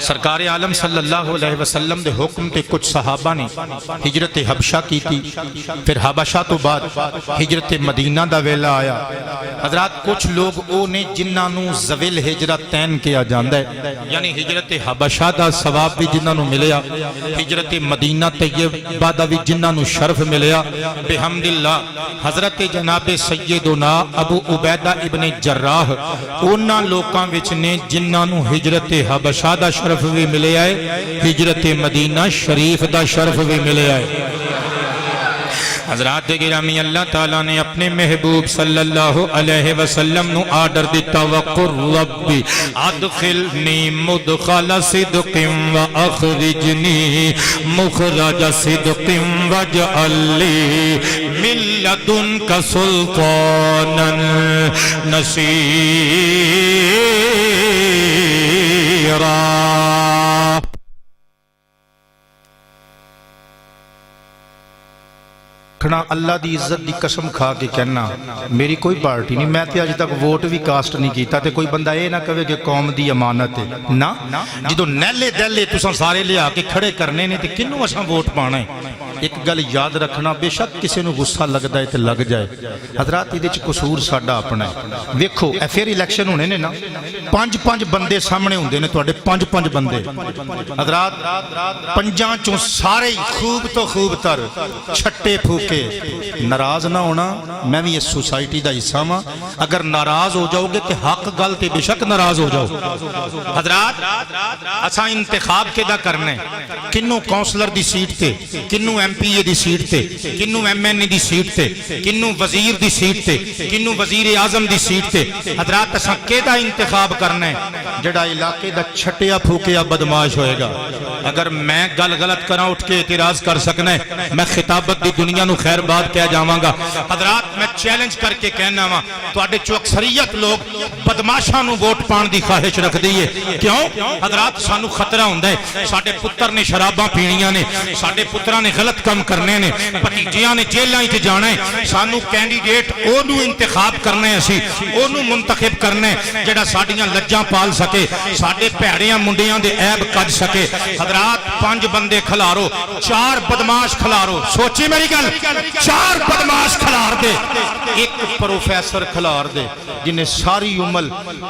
سرکار عالم صلی اللہ علیہ وسلم دے حکم تے کچھ صحابہ نے ہجرت حبشہ کی تھی، پھر حبشہ تو بعد ہجرت مدینہ دا ویلا آیا۔ حضرات کچھ لوگ او نے جنہاں نو زویل ہجرتین کیا جاندا ہے، یعنی ہجرت حبشہ دا ثواب بھی جنہاں نو ملیا، ہجرت مدینہ طیبہ دا بھی جنہاں نو شرف ملیا۔ بحمداللہ حضرت جناب سیدنا ابو عبیدہ ابن جراح انہاں لوکاں وچ نے جنہاں نو ہجرت حبشہ دا شرف بھی ملیا ہے، ہجرت مدینہ شریف دا شرف بھی ملیا ہے۔ حضرات گرامی اللہ تعالیٰ نے اپنے محبوب صلی اللہ علیہ وسلم نو آرڈر دیتا وقر ربی ادخلنی مدخل صدق و اخرجنی مخرج صدق واجعل لی من لدنک سلطانا نصیرا. کھنا اللہ دی عزت دی قسم کھا کے کہنا میری کوئی پارٹی نہیں, میں تے اج تک ووٹ بھی کاسٹ نہیں کیتا تے کوئی بندہ اے نہ کہے کہ قوم دی امانت ہے نا. جدوں نیلے دہلے تساں سارے لیا کے کھڑے کرنے نے تے کنوں اساں ووٹ پانا ہے. ایک گل یاد رکھنا, بے شک کسی نو غصہ لگدا ہے تے لگ جائے. حضرات ایدے وچ قصور ساڈا اپنا ہے. ویکھو اے پھر الیکشن ہونے نے نا, 5 بندے سامنے ہوندے نے تواڈے 5 بندے. حضرات پنجاں چوں سارے خوب تو خوب تر چھٹے پھوکے. ناراض نہ ہونا, میں بھی اس سوسائٹی دا حصہ ہاں. اگر ناراض ہو جاؤ گے تے حق گل تے بے شک ناراض ہو جاؤ. حضرات اساں انتخاب کدا کرنا ہے, کنوں کونسلر دی سیٹ تے, کنوں ایم پی اے دی سیٹ تے, کنوں ایم این اے دی سیٹ تے, کنوں وزیر دی سیٹ تے, کنوں وزیر اعظم دی سیٹ تے. حضرات اساں کیدا انتخاب کرنا ہے جڑا علاقے دا چھٹیا پھوکیا بدماش ہوئے گا. اگر میں گل غلط کراں اٹھ کے اعتراض کر سکنا ہے, میں خطابت دی دنیا نو خیر بات کہہ جاواں گا. حضرات میں چیلنج کر کے کہنا وا تواڈے چوں اکثریت لوگ بدماشاں نو ووٹ پان دی خواہش رکھ دی ہے. کیوں حضرات سانو خطرہ ہوندا ہے ساڈے پتر نے شراباں پینیاں نے, ساڈے پتراں نے غلط کم کرنے نے, بھتیجیاں نے جیلاں وچ جانا ہے. سانو کینڈیڈیٹ اونوں انتخاب کرنا ہے, اسی اونوں منتخب کرنا ہے جڑا ساڈیاں لجاں پال سکے, ساڈے بھڑیاں منڈیاں دے عیب کڈ سکے. حضرات 5 بندے کھلارو, 4 بدماش کھلارو. سوچی میری گل, 4 بدماش کھلار دے, ایک پروفیسر کھلار دے جنہیں ساری عمر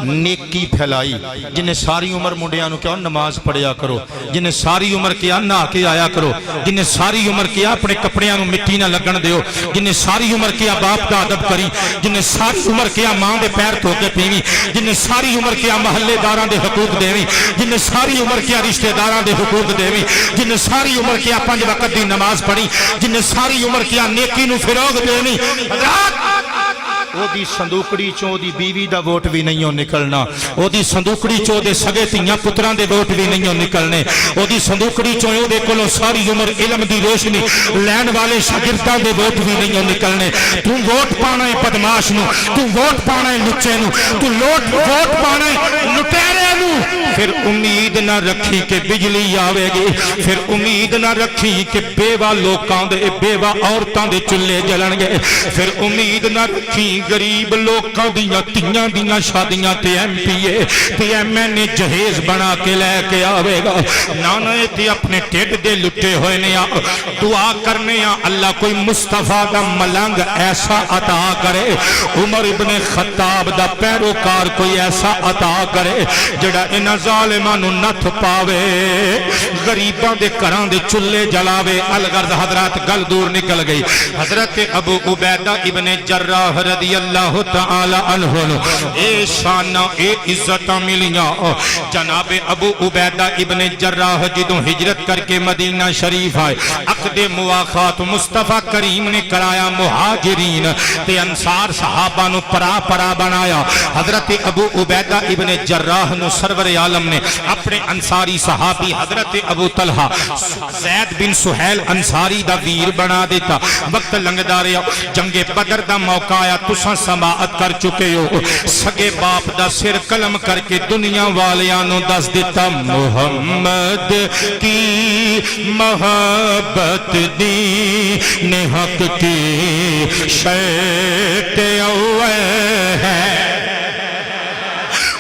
نیکی پھیلائی, جنہیں ساری عمر منڈیاں نو کیا نماز پڑھیا کرو, جنہیں ساری عمر کیا نہا کے آیا کرو, جنہیں ساری عمر کیا اپنے کپڑیاں نو مٹی نہ لگن دیو, جنہیں ساری عمر کیا باپ دا ادب کری, جنہیں ساری عمر کیا ماں دے پیر دھو کے پیوی, جنہیں ساری عمر کیا محلے داراں دے حقوق دیوی, جنہیں ساری عمر کیا رشتہ داراں دے حقوق دیوی, جنہیں ساری عمر کیا 5 وقت دی نماز پڑھی, جنہیں ساری عمر کیا نیکی نو فروغ دینی. او دی صندوقڑی چوں دی بیوی دا ووٹ بھی نہیں ہو نکلنا, او دی صندوقڑی چوں دے سگے تیاں پتراں دے ووٹ بھی نہیں ہو نکلنے, او دی صندوقڑی چوں او دے کولوں ساری عمر علم دی روشنی لین والے شاگرداں دے ووٹ بھی نہیں ہو نکلنے. تو ووٹ پانا ہے بدماش نو, تو ووٹ پانا ہے لچے نو, تو ووٹ پانا ہے لٹیرے نو. پھر امید نہ رکھی کہ بجلی آوے گی, پھر امید نہ رکھی کہ بیوہ لوکاں دے بیوہ عورتاں دے چلے جلن گے, پھر امید نہ رکھی غریب لوکاں دیاں تیاں دیاں شادیاں تے ایم پی اے تے ایم این اے جہیز بنا کے لے کے آوے گا. نانے تے اپنے ٹھڈ دے لٹے ہوئے نے دعا کرنے اللہ کوئی مصطفیٰ دا ملنگ ایسا عطا کرے, عمر ابن خطاب دا پیروکار کوئی ایسا عطا کرے جڑا انہاں ظالماں نو نتھ پاوے, غریباں دے گھراں دے چولہے جلاوے. الغرض حضرات گل دور نکل گئی. حضرت ابو عبیدہ ابن جراح رضی اللہ تعالی عنہ اے شان اے عزت ملیاں. جناب ابو عبیدہ ابن جراح جدوں ہجرت کر کے مدینہ شریف آئے, عقد مواخات مصطفیٰ کریم نے کرایا, مہاجرین تے انصار صحابہ نو پرا بنایا. حضرت ابو عبیدہ ابن جراح نو سرور عالم نے اپنے انصاری صحابی حضرت ابو طلحہ زید بن سہیل انصاری دا ویر بنا دیتا. وقت لنگدا رہیا, جنگ بدر دا موقع آیا, تساں سماعت کر چکے ہو. سگے باپ دا سر قلم کر کے دنیا والیاں نو دس دیتا, محمد کی محبت دین حق کی شیط اوے ہے,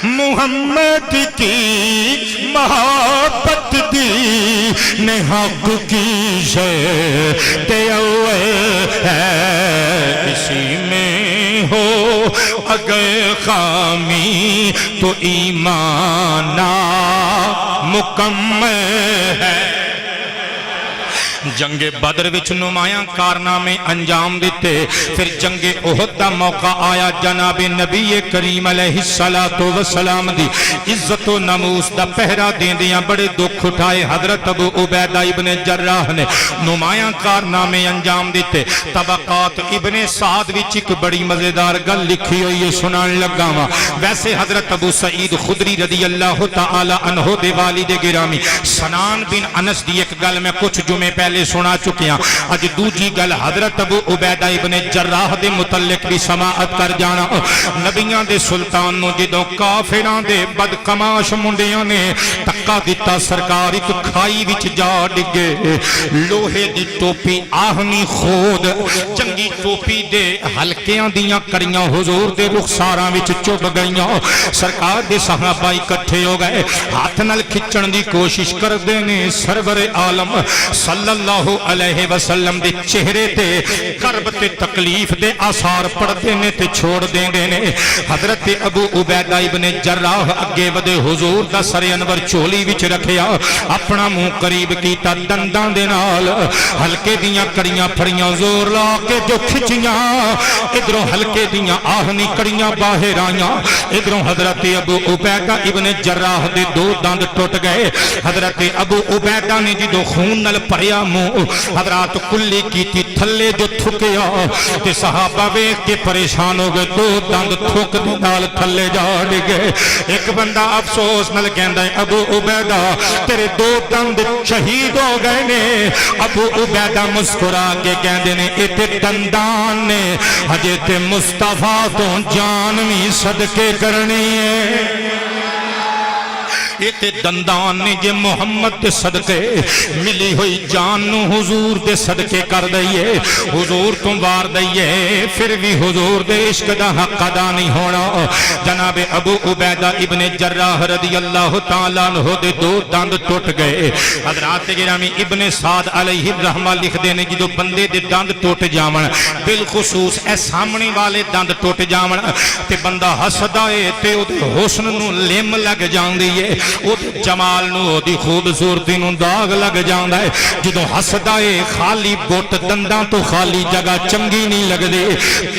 محمد کی محبت دین حق کی شیط اوے ہے. اسی میں ہو اگر خامی تو ایمان مکمل ہے, جنگ بدر وچ نمایاں کارنامے انجام دیتے پھر جنگ احد دا موقع آیا جناب نبی کریم علیہ الصلوۃ والسلام دی عزت و ناموس دا پہرا دیندیاں بڑے دکھ اٹھائے حضرت ابو عبیدہ ابن جراح نے نمایاں کارنامے انجام دیتے طبقات ابن سعد وچ ایک بڑی مزیدار گل لکھی ہوئی ہے سنان لگا ہاں ویسے حضرت ابو سعید خدری رضی اللہ تعالی عنہ دے والد گرامی سنان بن انس دی ایک گل میں کچھ جمعے پہلے سنا چکیاں اج دوجی گل حضرت ابو عبیدہ ابن جراح دے متعلق بھی سماعت کر جانا نبیاں دے سلطان نو جدوں کافراں دے بدقماش منڈیاں نے تکا دتا سرکار ایک کھائی وچ جا ڈگے لوہے دی ٹوپی آہنی خود چنگی ٹوپی دے ہلکیاں دیاں کڑیاں حضور دے رخساراں وچ چب گئیاں سرکار دے صحابہ اکٹھے ہو گئے ہاتھ نال کھچن دی کوشش کر دینے سرور عالم صلی اللہ علیہ وسلم دے چہرے تے کرب تے تکلیف دے آثار پڑ دینے تے چھوڑ دینے حضرت ابو عبیدہ ابن جراح اگے ودے حضور دا سر انور چولی وچ رکھیا اپنا منہ قریب کیتا دنداں دے نال ہلکے دیاں کڑیاں پھڑیاں زور لا کے جو کھچیاں ادھروں ہلکے دیاں آہنی کڑیاں باہر آیاں ادھروں حضرت ابو عبیدہ ابن جراح دے دو دند ٹوٹ گئے حضرت ابو عبیدہ نے جدو خون نل پڑیا منہ حضرات کلی کیتی تھلے جو تھکیا تے صحابہ ویکھ کے پریشان ہو گئے دو دند تھک دے نال تھلے جا گئے ایک بندہ افسوس نال کہندا ہے ابو عبیدہ تیرے دو دند شہید ہو گئے نے ابو عبیدہ مسکرا کے کہندے نے اے تے دندان نے ہجے تے مصطفیٰ تو جان بھی صدقے کرنی ہے یہ تے دندان نے جے محمد دے صدقے ملی ہوئی جان نو حضور دے صدقے کر دئیے حضور تم وار دئیے پھر بھی حضور دے عشق دا حق ادا نہیں ہونا جناب ابو عبیدہ ابن جراح رضی اللہ تعالیٰ عنہ دے دو دند ٹوٹ گئے حضرات گرامی ابن سعد علیہ الرحمہ لکھ دینے جدو بندے دے دند ٹوٹ جامن بالخصوص اے سامنے والے دند ٹوٹ جامن تے بندہ ہسدائے تے او دے حسن نو لم لگ جان دیئے او دے جمال نو او دی خوبصورتی نو داغ لگ جاندا ہے جدوں ہسدا اے خالی بوٹ دنداں تو خالی جگہ چنگی نہیں لگ دے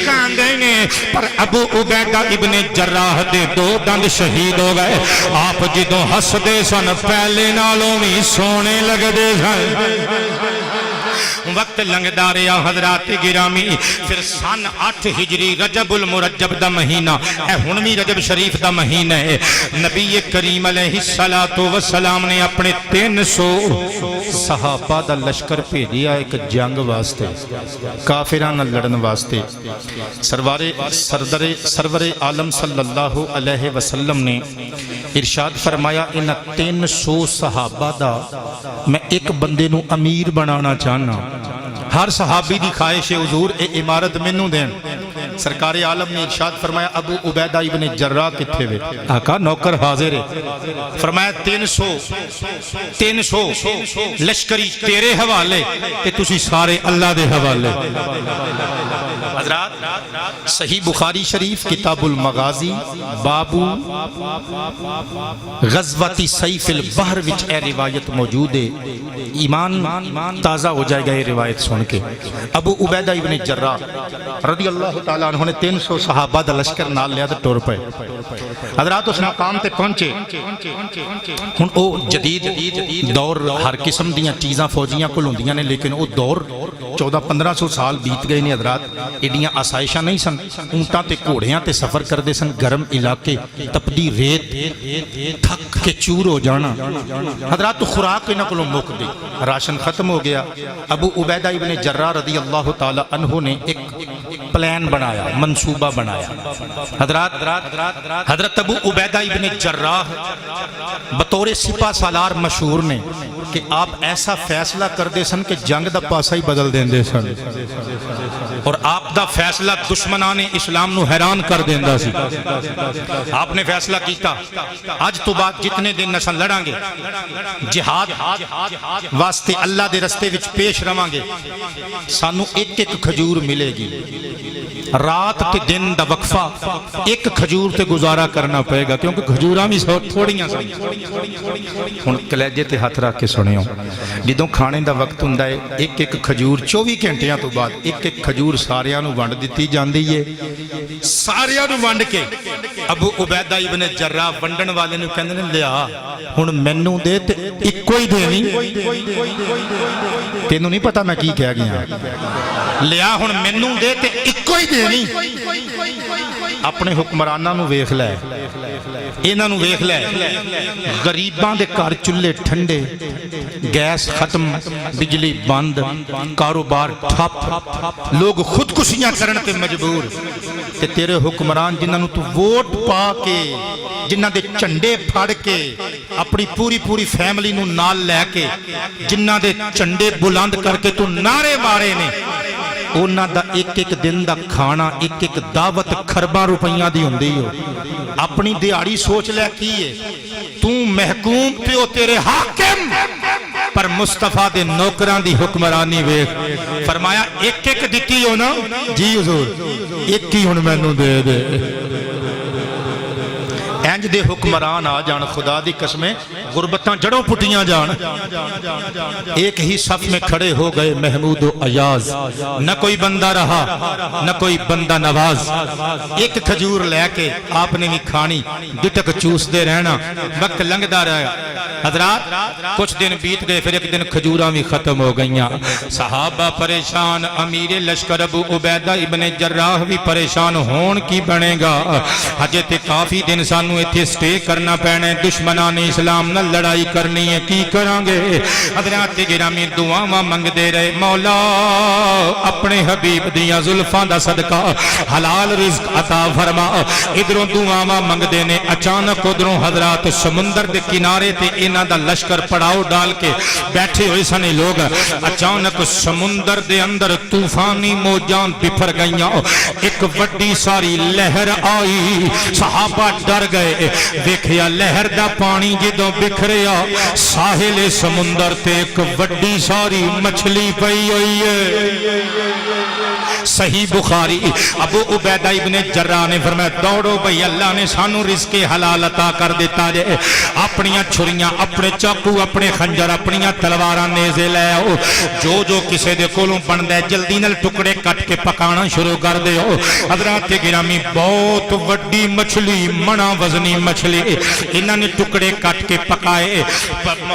کاندے نے پر ابو عبیدہ ابن جراح دے دو دند شہید ہو گئے آپ جدوں ہسدے سن پہلے نالوں بھی سونے لگ دے سن وقت لنگدا رہا حضرات گرامی پھر سن 8 ہجری رجب المرجب دا مہینہ اے ہنویں رجب شریف دا مہینہ ہے نبی کریم علیہ السلام نے اپنے 300 صحابہ دا لشکر بھیجیا ایک جنگ واسطے کافراں نال لڑن واسطے سرور عالم صلی اللہ علیہ وسلم نے ارشاد فرمایا ان 300 صحابہ دا میں ایک بندے نو امیر بنانا چاہنا ہر صحابی دی خواہش حضور اے امارت مینوں دین سرکار عالم نے ارشاد فرمایا ابو عبیدہ ابن جراح کتھے وے آقا نوکر حاضر ہے فرمایا 300 لشکری تیرے حوالے تے تسی سارے اللہ دے حوالے حضرات صحیح بخاری شریف کتاب المغازی بابو غزوۃ سیف البحر وچ اے روایت موجود ہے ایمان تازہ ہو جائے گا یہ روایت سن کے ابو عبیدہ ابن جراح رضی اللہ تعالیٰ عنہ نے 300 صحابہ دا لشکر نال لیا تے ٹر پے حضرات اس مقام تے پہنچے ہن او جدید دور ہر قسم دیاں چیزاں فوجیاں کول ہوندیاں نے لیکن او دور 1400-1500 سال بیت گئے نے حضرات ایڈیاں آسائشاں نہیں سن اونٹاں تے گھوڑیاں تے سفر کردے سن گرم علاقے تپدی ریت تھک کے چور ہو جانا حضرات تو خوراک انہاں کولوں مک گئی راشن ختم ہو گیا ابو عبیدہ ابن جراح رضی اللہ تعالی عنہ نے ایک پلان بنایا منصوبہ بنایا حضرت ابو عبیدہ ابن جراح بطور سپہ سالار مشہور نے کہ آپ ایسا فیصلہ کر دے سن کہ جنگ دا پاسا ہی بدل دیں دے سن اور آپ دا فیصلہ دشمنان اسلام نو حیران کر دیندہ سی آپ نے فیصلہ کیتا آج تو بعد جتنے دن نسل لڑاں گے جہاد واسطے اللہ دے رستے وچ پیش رواں گے سانو ایک ایک کھجور ملے گی رات تے دن دا وقفہ ایک کھجور تے گزارا کرنا پائے گا کیونکہ کھجوراں بھی تھوڑیاں سن ہن کلیجے تے ہاتھ رکھ کے سنیو جدوں کھانے دا وقت ہوندا ہے ایک ایک کھجور 24 گھنٹیاں تو بعد ایک ایک کھجور ساریاں نوں ونڈ دتی جاندی ہے ساریاں نوں ونڈ کے ابو عبیدہ ابن جراح ونڈن والے نوں کہندے نے لیا ہن مینوں دے تے اکو ہی دیویں تینوں نہیں پتا میں کی کہہ گیا لیا ہن مینوں دے تے اکو ہی دیویں اپنے حکمراناں نوں ویکھ لے انہاں نوں ویکھ لے غریباں دے گھر چولہے ٹھنڈے گیس ختم بجلی بند کاروبار ٹھپ لوگ خودکشیاں کرن تے مجبور تے تیرے حکمران جنہاں نوں تو ووٹ پا کے جنہاں دے جھنڈے پھڑ کے اپنی پوری فیملی نوں نال لے کے جنہاں دے جھنڈے بلند کر کے تو نعرے مارے نے انہاں دا ایک ایک دن دا کھانا ایک ایک دعوت خرباں روپیاں دی ہوندی ہو اپنی دیہاڑی سوچ لے کی ہے تو محکوم پیو تیرے حاکم پر مصطفیٰ دے نوکران دی حکمرانی ویکھ فرمایا ایک ایک دتی ہو نا جی حضور ایک ہی ہن مینوں دے دے انج دے حکمران آ جان خدا دی قسمیں غربتاں جڑوں پٹیاں جان ایک ہی صف میں کھڑے ہو گئے محمود و ایاز نہ کوئی بندہ رہا نہ کوئی بندہ نواز ایک کھجور لے کے آپ نے بھی کھانی گٹک چوس دے رہنا وقت لنگدا رہا حضرات کچھ دن بیت گئے پھر ایک دن کھجوراں بھی ختم ہو گئیاں صحابہ پریشان امیر لشکر ابو عبیدہ ابن جراح بھی پریشان ہون کی بنے گا ہجے تے کافی دن سانو ایتھے سٹے کرنا پینے دشمنان اسلام نہ لڑائی کرنی ہے کی کریں گے حضرات گرامی دعاواں منگ دے رہے مولا اپنے حبیب دیاں زلفاں دا صدقہ حلال رزق عطا فرما ادھروں دعاواں منگ دے نے اچانک ادھروں حضرات سمندر دے کنارے تے انہاں دا لشکر پڑاؤ ڈال کے بیٹھے ہوئے سنے لوگ اچانک سمندر دے اندر طوفانی موجاں بپھر گئیاں ایک وڈی ساری لہر آئی صحابہ ڈر گئے دیکھیا لہر دا پانی جدوں بکھریا ساحل سمندر تے ایک وڈی ساری مچھلی پئی ہوئی ہے صحیح بخاری ابو عبیدہ ابن جراح نے فرمایا دوڑو بھئی اللہ نے سانو رزق حلال عطا کر دیتا جے اپنیاں چھریاں اپنے چاقو اپنے خنجر اپنیاں تلواراں نیزے لے آؤ جو کسے دے کولوں بندا ہے جلدی نال ٹکڑے کٹ کے پکانا شروع کر دیو حضرات گرامی بہت وڈی مچھلی منا وزنی مچھلی انہاں نے ٹکڑے کٹ کے پکائے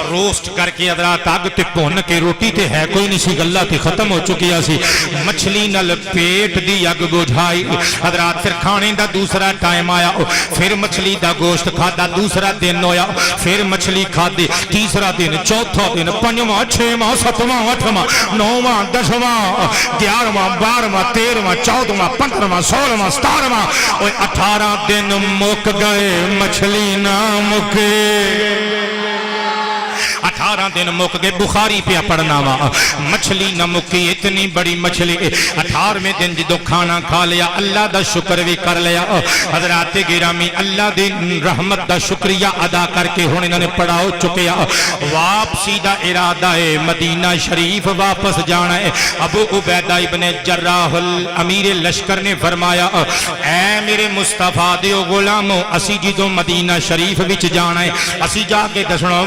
روسٹ کر کے حضرات آگ تے پون کے روٹی تے ہے کوئی نہیں سی گلہ تے ختم ہو چکی سی مچھلی نال پیٹ دی اگ بجھائی حضرات پھر کھانے دا دوسرا ٹائم آیا پھر مچھلی دا گوشت کھادا دوسرا دن ہویا پھر مچھلی کھادی تیسرا دن چوتھا دن پنجواں چھواں ستواں اٹھواں نوواں دسواں 11واں 12واں 13واں 14واں 15واں 16واں 17واں 18 دن مک گئے مچھلی نہ مکے 18 دن مک گئے بخاری پہ پڑھنا وا مچھلی نہ مکی اتنی بڑی مچھلی 18ویں دن جدو کھانا کھا لیا اللہ دا شکر بھی کر لیا حضرات گرامی اللہ دی رحمت دا شکریہ ادا کر کے ہن انہوں نے پڑھاؤ چکیا واپسی دا ارادہ ہے مدینہ شریف واپس جانا ہے ابو عبیدہ ابن جراح امیر لشکر نے فرمایا اے میرے مصطفیٰ دیو غلامو اسی جدو مدینہ شریف وچ جانا ہے اسی جا کے دسنا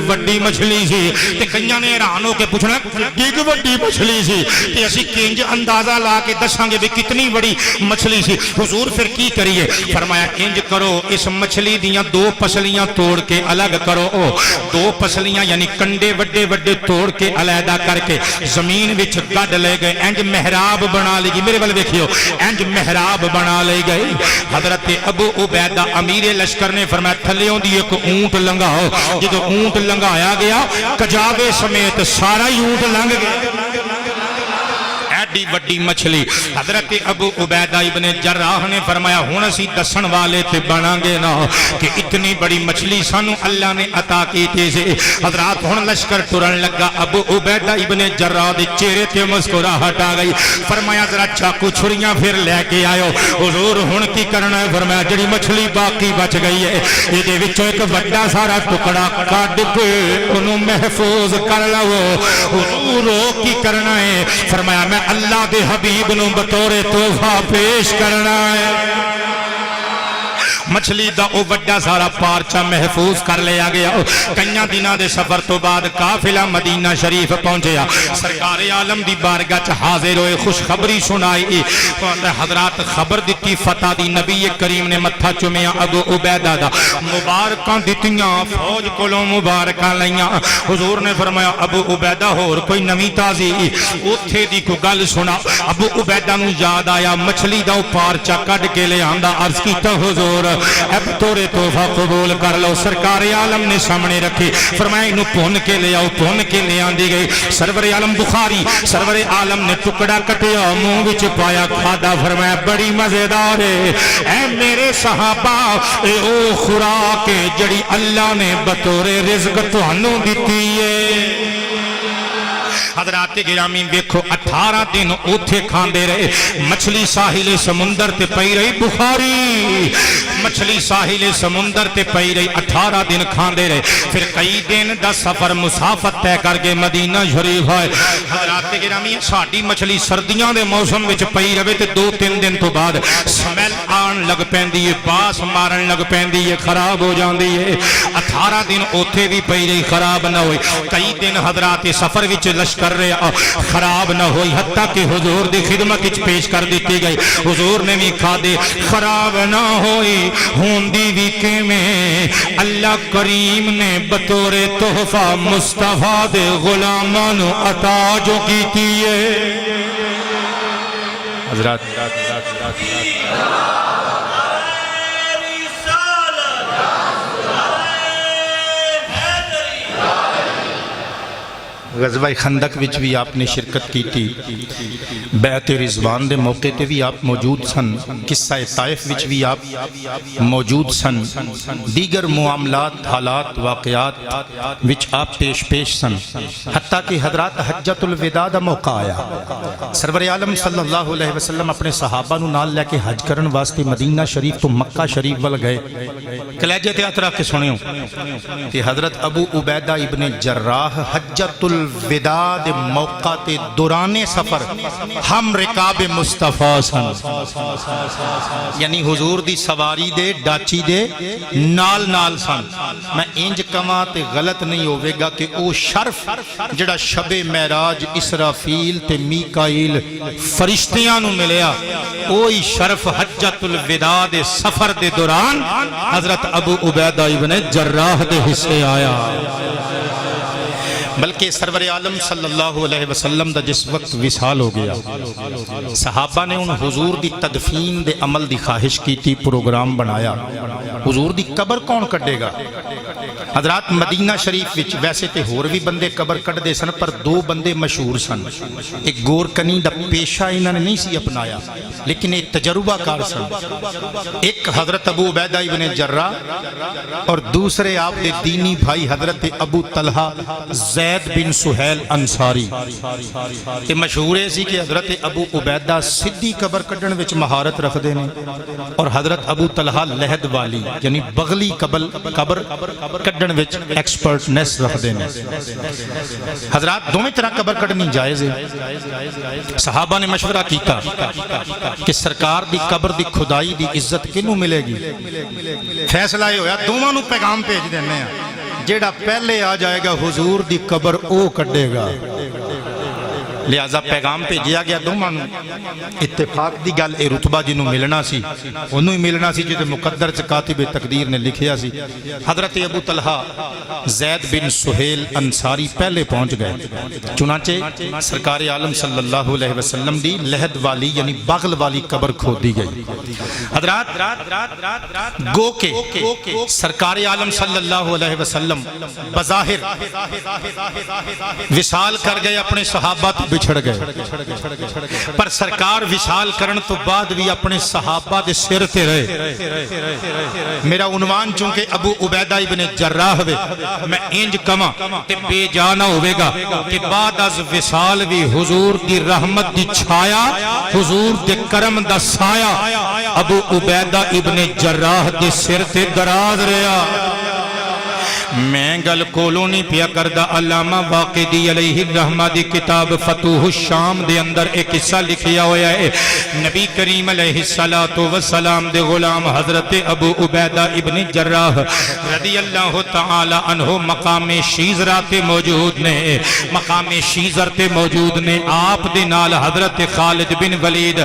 وڈی مچھلی سی تے کئیاں نے حیران ہو کے پوچھنا کہ وڈی مچھلی سی تے اسی کنج اندازہ لا کے دساں گے بھی کتنی بڑی مچھلی سی حضور پھر کی کریے فرمایا انج کرو اس مچھلی دیاں 2 پسلیاں توڑ کے الگ کرو 2 پسلیاں یعنی کنڈے وڈے وڈے توڑ کے علیحدہ کر کے زمین وچ گڈ لے گئے انج محراب بنا لے گی میرے ول ویکھیو انج محراب بنا لے گئے حضرت ابو عبیدہ امیر لشکر نے فرمایا تھلیوں دی ایک اونٹ لنگاؤ جدو اونٹ لنگایا گیا کجاوے سمیت سارا ہی اونٹ لنگ گیا ایڈی وڈی مچھلی حضرت ابو عبیدہ ابن جراح نے فرمایا ہن اسی دسن والے تے بناں گے نا کہ اتنی بڑی مچھلی سانو اللہ نے عطا کیتی سی حضرات ہن لشکر ٹرن لگا ابو عبیدہ ابن جراح دے چہرے تے مسکراہٹ آ گئی فرمایا ذرا چاقو چھریاں پھر لے کے آئو حضور ہن کی کرنا ہے فرمایا جڑی مچھلی باقی بچ گئی ہے اے دے وچوں ایک بڑا سارا ٹکڑا کڈ کے انہوں محفوظ کر لو حضور کی کرنا ہے فرمایا میں اللہ اللہ دے حبیب نو بطور تحفہ پیش کرنا ہے مچھلی دا او وڈا سارا پارچہ محفوظ کر لیا گیا کئیاں دنوں دے سفر تو بعد قافلہ مدینہ شریف پہنچیا سرکار عالم دی بارگاہ چ حاضر ہوئے خوشخبری سنائی حضرات خبر دتی فتح دی نبی کریم نے متھا چومیا ابو عبیدہ دا مبارکاں دتیاں فوج کولوں مبارکاں لیاں حضور نے فرمایا ابو عبیدہ ہور کوئی نویں تازی اوتھے دی کوئی گل سنا ابو عبیدہ نو یاد آیا مچھلی دا پارچہ کڈ کے لے آندا عرض کیتا حضور اب تورے تحفہ قبول کر لو سرکار عالم نے سامنے رکھی فرمایا انہوں پون کے لے آؤ پون کے لے آندی گئی سرور عالم بخاری سرور عالم نے ٹکڑا کٹیا منہ وچ پایا کھادا فرمایا بڑی مزیدار ہے اے میرے صحابہ اے او خوراک جڑی اللہ نے بطور رزق تانوں دتی ہے حضرات گرامی دیکھو 18 دن اوتھے کھاندے رہے مچھلی ساحل سمندر تے پئی رہی بخاری مچھلی ساحل سمندر تے پئی رہی 18 دن کھاندے رہے پھر کئی دن دا سفر مسافت طے کر کے مدینہ شریف آئے حضرات گرامی ساڈی مچھلی سردیاں دے موسم وچ پئی رہے تے 2-3 دن تو بعد سمیل آن لگ پیندی ہے باس مارن لگ پیندی ہے خراب ہو جاندی ہے 18 دن اوتھے بھی پئی رہی خراب نہ ہوئی کئی دن حضرات سفر وچ لشکر کر رہے خراب نہ ہوئی حتیٰ کہ حضور دی خدمت اچ پیش کر دیتی گئی حضور نے بھی کھا دے خراب نہ ہوئی ہوندی بھی کے میں اللہ کریم نے بطور تحفہ مصطفیٰ دے غلامان عطا جو کیتی ہے حضرات غزوہ خندق وچ بھی آپ نے شرکت کی تھی بیعت رضوان دے موقع تے بھی آپ موجود سن قصہ طائف وچ بھی آپ موجود سن دیگر معاملات حالات واقعات وچ آپ پیش سن حتیٰ کہ حضرات حجۃ الوداع دا موقع آیا سرور عالم صلی اللہ علیہ وسلم اپنے صحابہ نو نال لے کے حج کرن واسطے مدینہ شریف تو مکہ شریف ول گئے کلیجے تے ہاتھ رکھ کے سنیو کہ حضرت ابو عبیدہ ابن جراح حجۃ الوداع دے موقع تے دوران سفر ہم رکاب مصطفیٰ سن یعنی حضور دی سواری دے ڈاچی دے نال سن میں انج کما تے غلط نہیں ہوئے گا کہ او شرف جڑا شب معراج اسرافیل تے میکائیل فرشتیاں نو ملیا اوہی شرف حجۃ الوداع دے سفر دے دوران حضرت ابو عبیدہ ابن جراح دے حصے آیا بلکہ سرور عالم صلی اللہ علیہ وسلم دا جس وقت وصال ہو گیا صحابہ نے ان حضور دی تدفین دے عمل دی خواہش کی تھی پروگرام بنایا حضور دی قبر کون کٹے گا حضرات مدینہ شریف وچ ویسے تے ہور بھی بندے قبر کٹ دے سن پر 2 بندے مشہور سن ایک گور کنی دا پیشہ انہوں نے نہیں سی اپنایا لیکن ایک تجربہ کار سن ایک حضرت ابو عبیدہ ابن جراح اور دوسرے آپ دے دینی بھائی حضرت ابو طلحہ زید بن سہیل انصاری تے مشہور ہے سی کہ حضرت ابو عبیدہ سدھی قبر کڈن وچ مہارت رکھ دے نے اور حضرت ابو طلحہ لہد والی یعنی بغلی قبر کڈن وچ ایکسپرٹنس رکھ دے نے حضرات دونوں طرح قبر کڈنی جائز ہے صحابہ نے مشورہ کیتا کہ سرکار دی قبر دی کھدائی دی عزت کنوں ملے گی فیصلہ یہ ہویا دونوں نو پیغام بھیج دینے ہیں جیڑا پہلے آ جائے گا حضور دی قبر او کڈے گا لہذا پیغام بھیجیا گیا دونوں اتفاق دی گل اے رتبہ جنوں ملنا سی انہوں ہی ملنا سی جدے مقدر چ کاتب تقدیر نے لکھیا سی حضرت ابو طلحہ زید بن سہیل انصاری پہلے پہنچ گئے چنانچہ سرکار عالم صلی اللہ علیہ وسلم دی لہد والی یعنی بغل والی قبر کھودی گئی حضرات گو کے سرکار عالم صلی اللہ علیہ وسلم بظاہر وصال کر گئے اپنے صحابہ بچھڑ گئے پر سرکار وصال کرن تو بعد بھی اپنے صحابہ دے سر تے رہے میرا عنوان چونکہ ابو عبیدہ ابن جراح وے میں انج کما تے بے جانا ہوئے گا کہ بعد از وصال بھی حضور دی رحمت دی چھایا حضور دے کرم دا سایہ ابو عبیدہ ابن جراح دے سر تے دراز رہا میں گل کولوں نہیں پیا کردا علامہ واقدی علیہ الرحمہ دی کتاب فتوح الشام دے اندر ایک قصہ لکھیا ہویا ہے نبی کریم علیہ السلام دے غلام حضرت ابو عبیدہ ابن جراح رضی اللہ تعالی عنہ مقام شیزرہ تے موجود نے مقام شیزر تے موجود نے آپ دے نال حضرت خالد بن ولید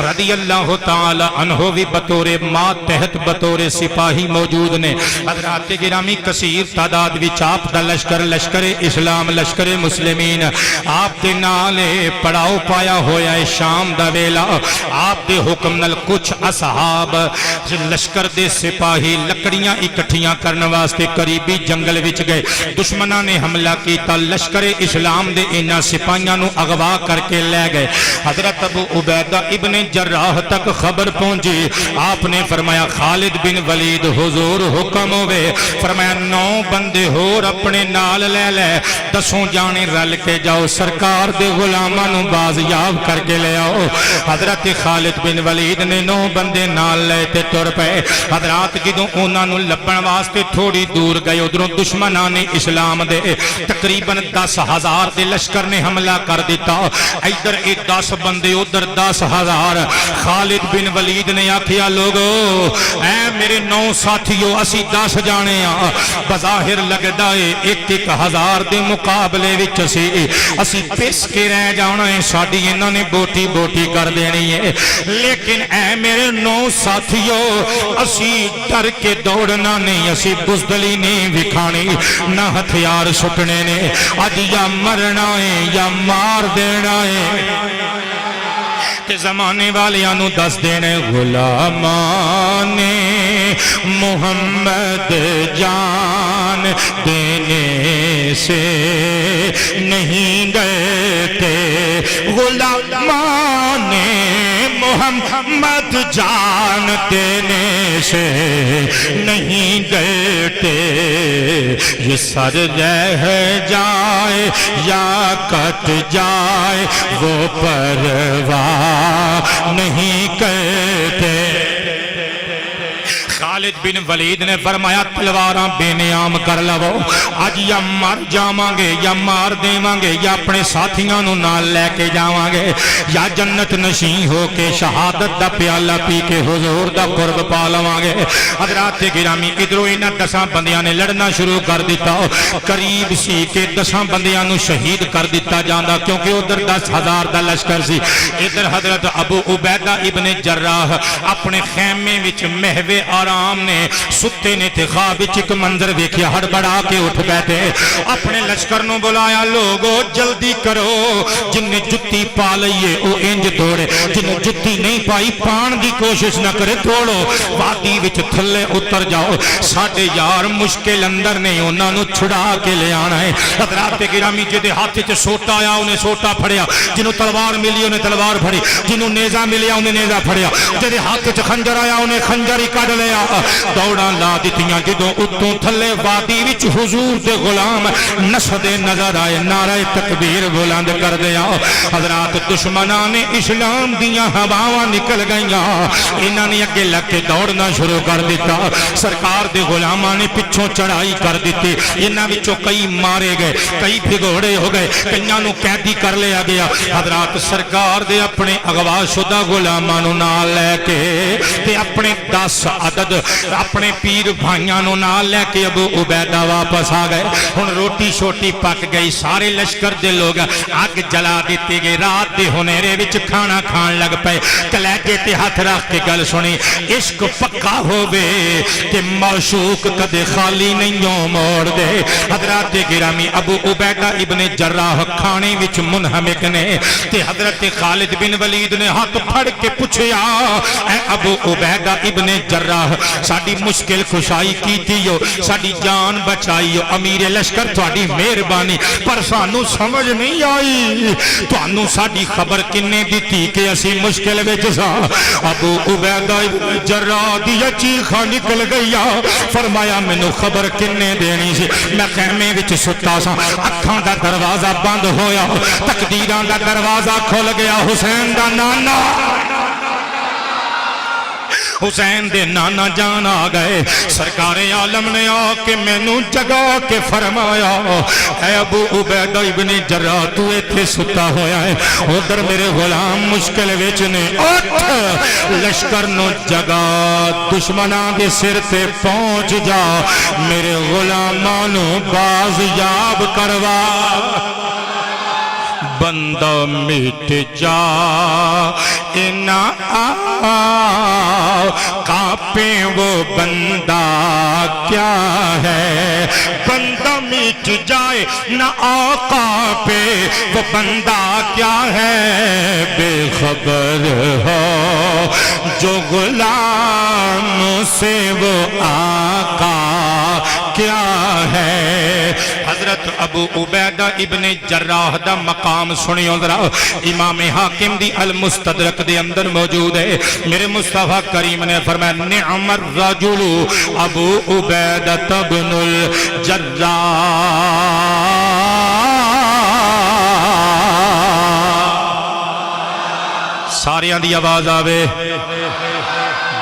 رضی اللہ تعالی عنہ بھی بطور ماتحت بطور سپاہی موجود نے حضرات گرامی کثیر تعداد وچ آپ دا لشکر اسلام لشکر مسلمین آپ دے نالے پڑاؤ پایا ہویا ہے شام دا ویلا آپ دے حکم نال کچھ اصحاب لشکر دے سپاہی لکڑیاں اکٹھیاں کرنے واسطے قریبی جنگل وچ گئے دشمناں نے حملہ کیتا لشکر اسلام دے انہاں سپاہیاں نو اغوا کر کے لے گئے حضرت ابو عبیدہ ابن جراح تک خبر پہنچی آپ نے فرمایا خالد بن ولید حضور حکم ہوئے فرمایا 9 بندے ہور اپنے نال لے لے 10 جانے رل کے جاؤ سرکار دے غلاماں نو بازیاب کر کے لے آؤ حضرت خالد بن ولید نے 9 بندے نال لے تے ٹر پئے حضرات جدوں انہاں نو لبن واسطے تھوڑی دور گئے ادھروں دشمناں نے اسلام دے تقریباً 10,000 دے لشکر نے حملہ کر دیتا ادھر 10 بندے ادھر 10,000 خالد بن ولید نے آکھیا لوگو اے میرے 9 ساتھیو اسی 10 جانے بظاہر لگدا ہے 1,000 دے مقابلے وچ اسی پس کے رہ جانا ہے ساڈی انہاں نے بوٹی بوٹی کر دینی ہے لیکن اے میرے 9 ساتھیو اسی ڈر کے دوڑنا نہیں اسی بزدلی نہیں وکھانی نہ ہتھیار سٹنے نے اج یا مرنا ہے یا مار دینا ہے کہ زمانے والیاں دس دینے غلامان محمد جان دینے سے نہیں گئے تھے غلامان محمد جان دینے سے نہیں گئے تھے یہ سر رہ جائے یا کٹ جائے وہ پرواہ نہیں کرتے خالد بن ولید نے فرمایا تلواراں بے نیام کر لو اج یا مر جاواں گے یا مار دیواں گے یا اپنے ساتھیاں نو نال لے کے جاواں گے یا جنت نشین ہو کے شہادت دا پیالہ پی کے حضور دا قرب پا لواں گے حضرات گرامی ادھروں انہاں 10 بندیاں نے لڑنا شروع کر دیتا قریب سی کہ 10 بندیاں نو شہید کر دیتا جاندا کیونکہ ادھر 10,000 دا لشکر سی ادھر حضرت ابو عبیدہ ابن جراح اپنے خیمے وچ محو آرام نے ستے نے تے خواب وچ ایک منظر ویکھیا ہڑبڑا کے اٹھ بیٹھے اپنے لشکر نو بلایا لوگو جلدی کرو جن نے جتی پا لئیے او انج دوڑے جن نے جتی نہیں پائی پان دی کوشش نہ کرے دوڑو وادی وچ تھلے اتر جاؤ ساڈے یار مشکل اندر نہیں انہاں نو چھڑا کے لے آنا ہے حضرات گرامی جے دے ہاتھ وچ سوٹا آیا انہیں سوٹا پھڑیا جنوں تلوار ملی انہیں تلوار پھڑی جنوں نیزہ ملیا انہیں نیزہ پھڑیا جے دے ہاتھ وچ خنجر آیا انہیں خنجر ہی کڈ لیا دوڑاں لا دتیاں جدوں اتوں تھلے وادی وچ حضور دے غلام نشدے نظر آئے نعرہ تکبیر بلند کر دیا حضرات دشمناں نے اسلام دیاں ہواواں نکل گئیاں انہاں نے اگے لگ کے دوڑنا شروع کر دیتا سرکار دے غلاماں نے پچھوں چڑھائی کر دیتی انہاں وچوں کئی مارے گئے کئی بھگوڑے ہو گئے کئیاں نو قیدی کر لیا گیا حضرات سرکار دے اپنے اغوا شدہ غلاماں نو نال لے کے تے اپنے 10 عدد اپنے پیر بھائیاں نو نال لے کے ابو عبیدہ واپس آ گئے ہن روٹی شوٹی پک گئی سارے لشکر دے لوگ اگ جلا دیتے گئے رات دے ہنیرے وچ کھانا کھان لگ پئے کلیجے تے ہاتھ رکھ کے گل سنی عشق پکا ہووے تے معشوق کدے خالی نہیں موڑ دے حضرات گرامی ابو عبیدہ ابن جراح کھانے وچ منہمک نے تے حضرت خالد بن ولید نے ہاتھ پھڑ کے پوچھیا اے ابو عبیدہ ابن جراح ساڈی مشکل کشائی کیتیو ساڈی جان بچائیو امیر لشکر تہاڈی مہربانی پر سانو سمجھ نہیں آئی تانوں ساڈی خبر کنے دتی کہ اسی مشکل وچ سا ابو عبیدہ جراح دی چیخاں نکل گیا فرمایا مینوں خبر کنے دینی سی میں خیمے وچ ستا سا اکھاں دا دروازہ بند ہویا تقدیراں دا دروازہ کھل گیا حسین دا نانا حسین دے نانا جان آ گئے سرکار عالم نے آ کے مینوں جگا کے فرمایا اے ابو عبیدہ ابن جراح تو ایتھے ستا ہویا ہے ادھر میرے غلام مشکل وچ نے اٹھ لشکر نو جگا دشمناں دے سر تے پہنچ جا میرے غلاماں نو بازیاب کروا بندہ مٹ جا نہ کانپے وہ بندہ کیا ہے بندہ مٹ جائے نہ آقا پہ وہ بندہ کیا ہے بے خبر ہو جو غلام سے وہ آقا کیا ہے حضرت ابو عبیدہ ابن جراح دا مقام سنیو ذرا امام حاکم دی المستدرک دے اندر موجود ہے میرے مصطفیٰ کریم نے فرمایا نعم الرجل ابو عبیدہ ابن الجراح ساریاں دی آواز آوے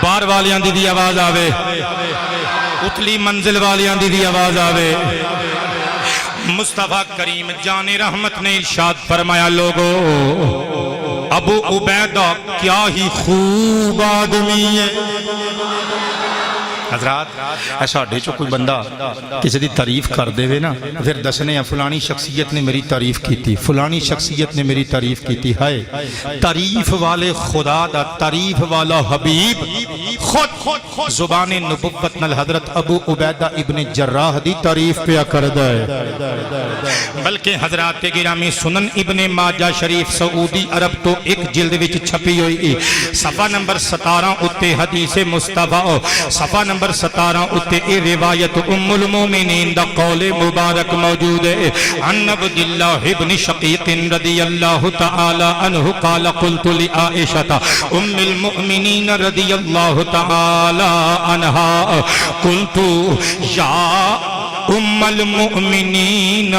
بار والیاں دی آواز آوے اتلی منزل والیاں دی آواز آوے مصطفیٰ کریم جان رحمت نے ارشاد فرمایا لوگو ابو عبیدہ کیا ہی خوب آدمی ہے حضرات ایسا ڈے چو کوئی بندہ کسی دی تعریف کر دے وے نا پھر دسنے ہیں فلانی شخصیت نے میری تعریف کی تھی فلانی شخصیت نے میری تعریف کی تھی ہائے تعریف والے خدا دا تعریف والا حبیب خود زبان نبوت نل حضرت ابو عبیدہ ابن جراح دی تعریف پہ کر دائے بلکہ حضرات گرامی سنن ابن ماجہ شریف سعودی عرب تو ایک جلد وچ چھپی ہوئی صفحہ نمبر 17 اتے حدیث مصطفیٰ صفحہ نمبر 17 اتے اے روایت ام المومنین دا قول مبارک موجود ہے عن عبداللہ ابن شقیق رضی اللہ تعالی عنہ قال قلت لعائشہ ام المؤمنین رضی اللہ تعالی عنہ قلت یا ام المؤمنین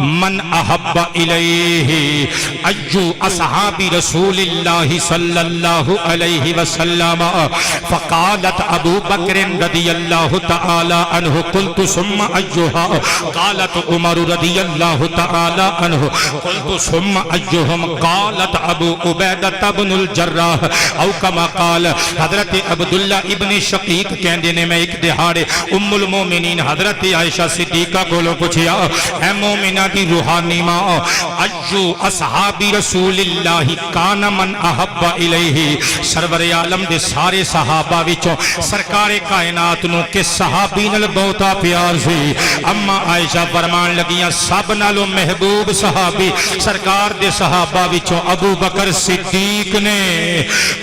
من احب الیہ ایو اصحاب رسول اللہ صلی اللہ علیہ وسلم فقالت ابو بکر رضی اللہ تعالی عنہ قلت ثم ایوہا قالت عمر رضی اللہ تعالی عنہ قلت ثم ایوہم قالت ابو عبیدہ بن الجراح او کما قال حضرت عبداللہ ابن شقیق کہندے نے میں ایک دہاڑے ام المومنین حضرت عائشہ صدیقہ کو پوچھیا اے مومنہ دی روحانی ماں ایو اصحاب رسول اللہ کان من احب الیہ سرور عالم دے سارے صحابہ وچوں سرکار کائنات نو کہ صحابی نال بہتا پیار سی اما عائشہ فرمان لگیاں سب نالوں محبوب صحابی سرکار دے صحابہ وچوں ابو بکر صدیق نے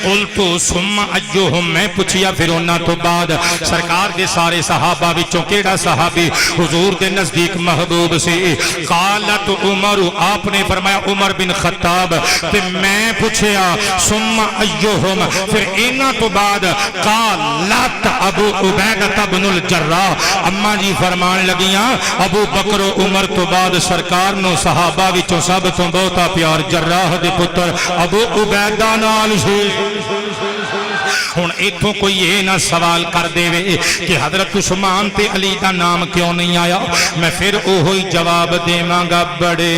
قلتو ثم ایوہم میں پوچھیا پھر انہاں تو بعد سرکار دے سارے صحابہ وچوں کیڑا صحابی حضور دے نزدیک محبوب سی قالت عمر آپ نے فرمایا عمر بن خطاب پھر میں پوچھیا ثم ایوہم پھر اینا تو بعد قالت ابو عبیدہ بن الجراح اما جی فرمان لگیاں ابو بکر و عمر تو بعد سرکار نو صحابہ وچوں سب تو بہتا پیار جراح دے پتر ابو عبیدہ نال سی ہن ایتھوں کوئی یہ نہ سوال کر دے وے کہ حضرت عثمان تے علی دا نام کیوں نہیں آیا میں پھر اوہی جواب دیواں گا بڑے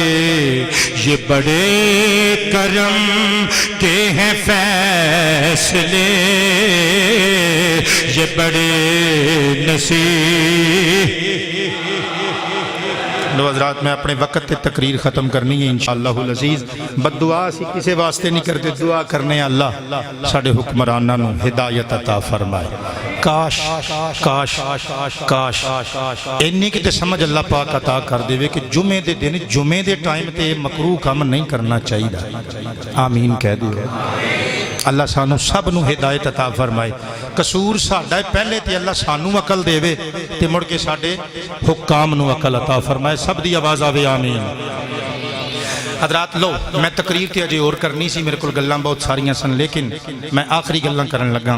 یہ بڑے کرم کے ہیں فیصلے یہ بڑے نصیب لو حضرات میں اپنے وقت تے تقریر ختم کرنی ہے انشاءاللہ العزیز بد دعا سی کسے واسطے نہیں کرتے دعا کرنے اللہ ساڑے حکمرانہ نو ہدایت عطا فرمائے کاش کاش کاش انہی کی تے سمجھ اللہ پاک عطا کر دے کہ جمعے دے دن جمعے دے ٹائم تے مکروہ کام نہیں کرنا چاہیے آمین کہہ دے اللہ سانو سب نو ہدایت عطا فرمائے قصور ساڑھا ہے پہلے تے اللہ سانو عقل دے وے تے مڑ کے ساڑھے حکام نو عقل عطا فرمائے سب دی آواز آوے آمین حضرات لو میں تقریر تے اجے اور کرنی سی، میرے کول گلاں بہت ساریاں سن، لیکن میں آخری گلاں کرن لگا۔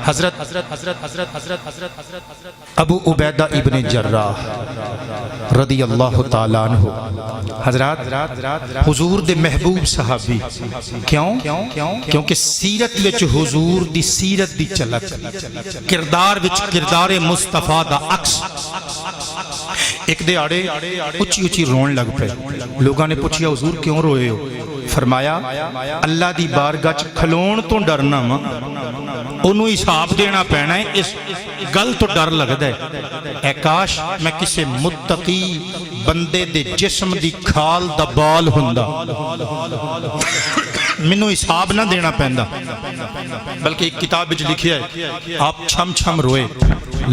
حضرت ابو عبیدہ ابن جراح رضی اللہ تعالیٰ عنہ حضرات حضور دے محبوب صحابی، کیوں؟ کیونکہ سیرت وچ حضور دی سیرت دی چلک، کردار وچ کردار مصطفیٰ دا عکس۔ ایک دے آڑے اچھی اچھی رون لگ پہ، لوگاں نے پوچھیا حضور کیوں روئے ہو؟ فرمایا اللہ دی بارگاہ چ کھلون تو ڈرنا وا، انہوں حساب دینا پینا ہے، اس گل تو ڈر لگدا ہے، اے کاش میں کسے متقی بندے دے جسم دی کھال دا بال ہوندا، مینوں حساب نہ دینا پیندا۔ بلکہ ایک کتاب وچ لکھیا ہے آپ چھم چھم روئے۔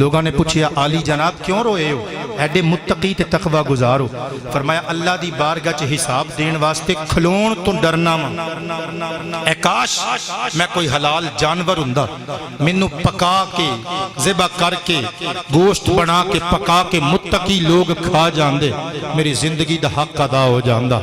لوگاں نے پوچھیا عالی جناب کیوں روئے ہو؟ ایڈے متقی تے تقوی گزار ہو۔ فرمایا اللہ دی بارگاہ چ حساب دین واسطے کھلون تو ڈرنا وا، اے کاش میں کوئی حلال جانور ہوندا، مینوں پکا کے ذبح کر کے گوشت بنا کے پکا کے متقی لوگ کھا جاندے، میری زندگی دا حق ادا ہو جاندا۔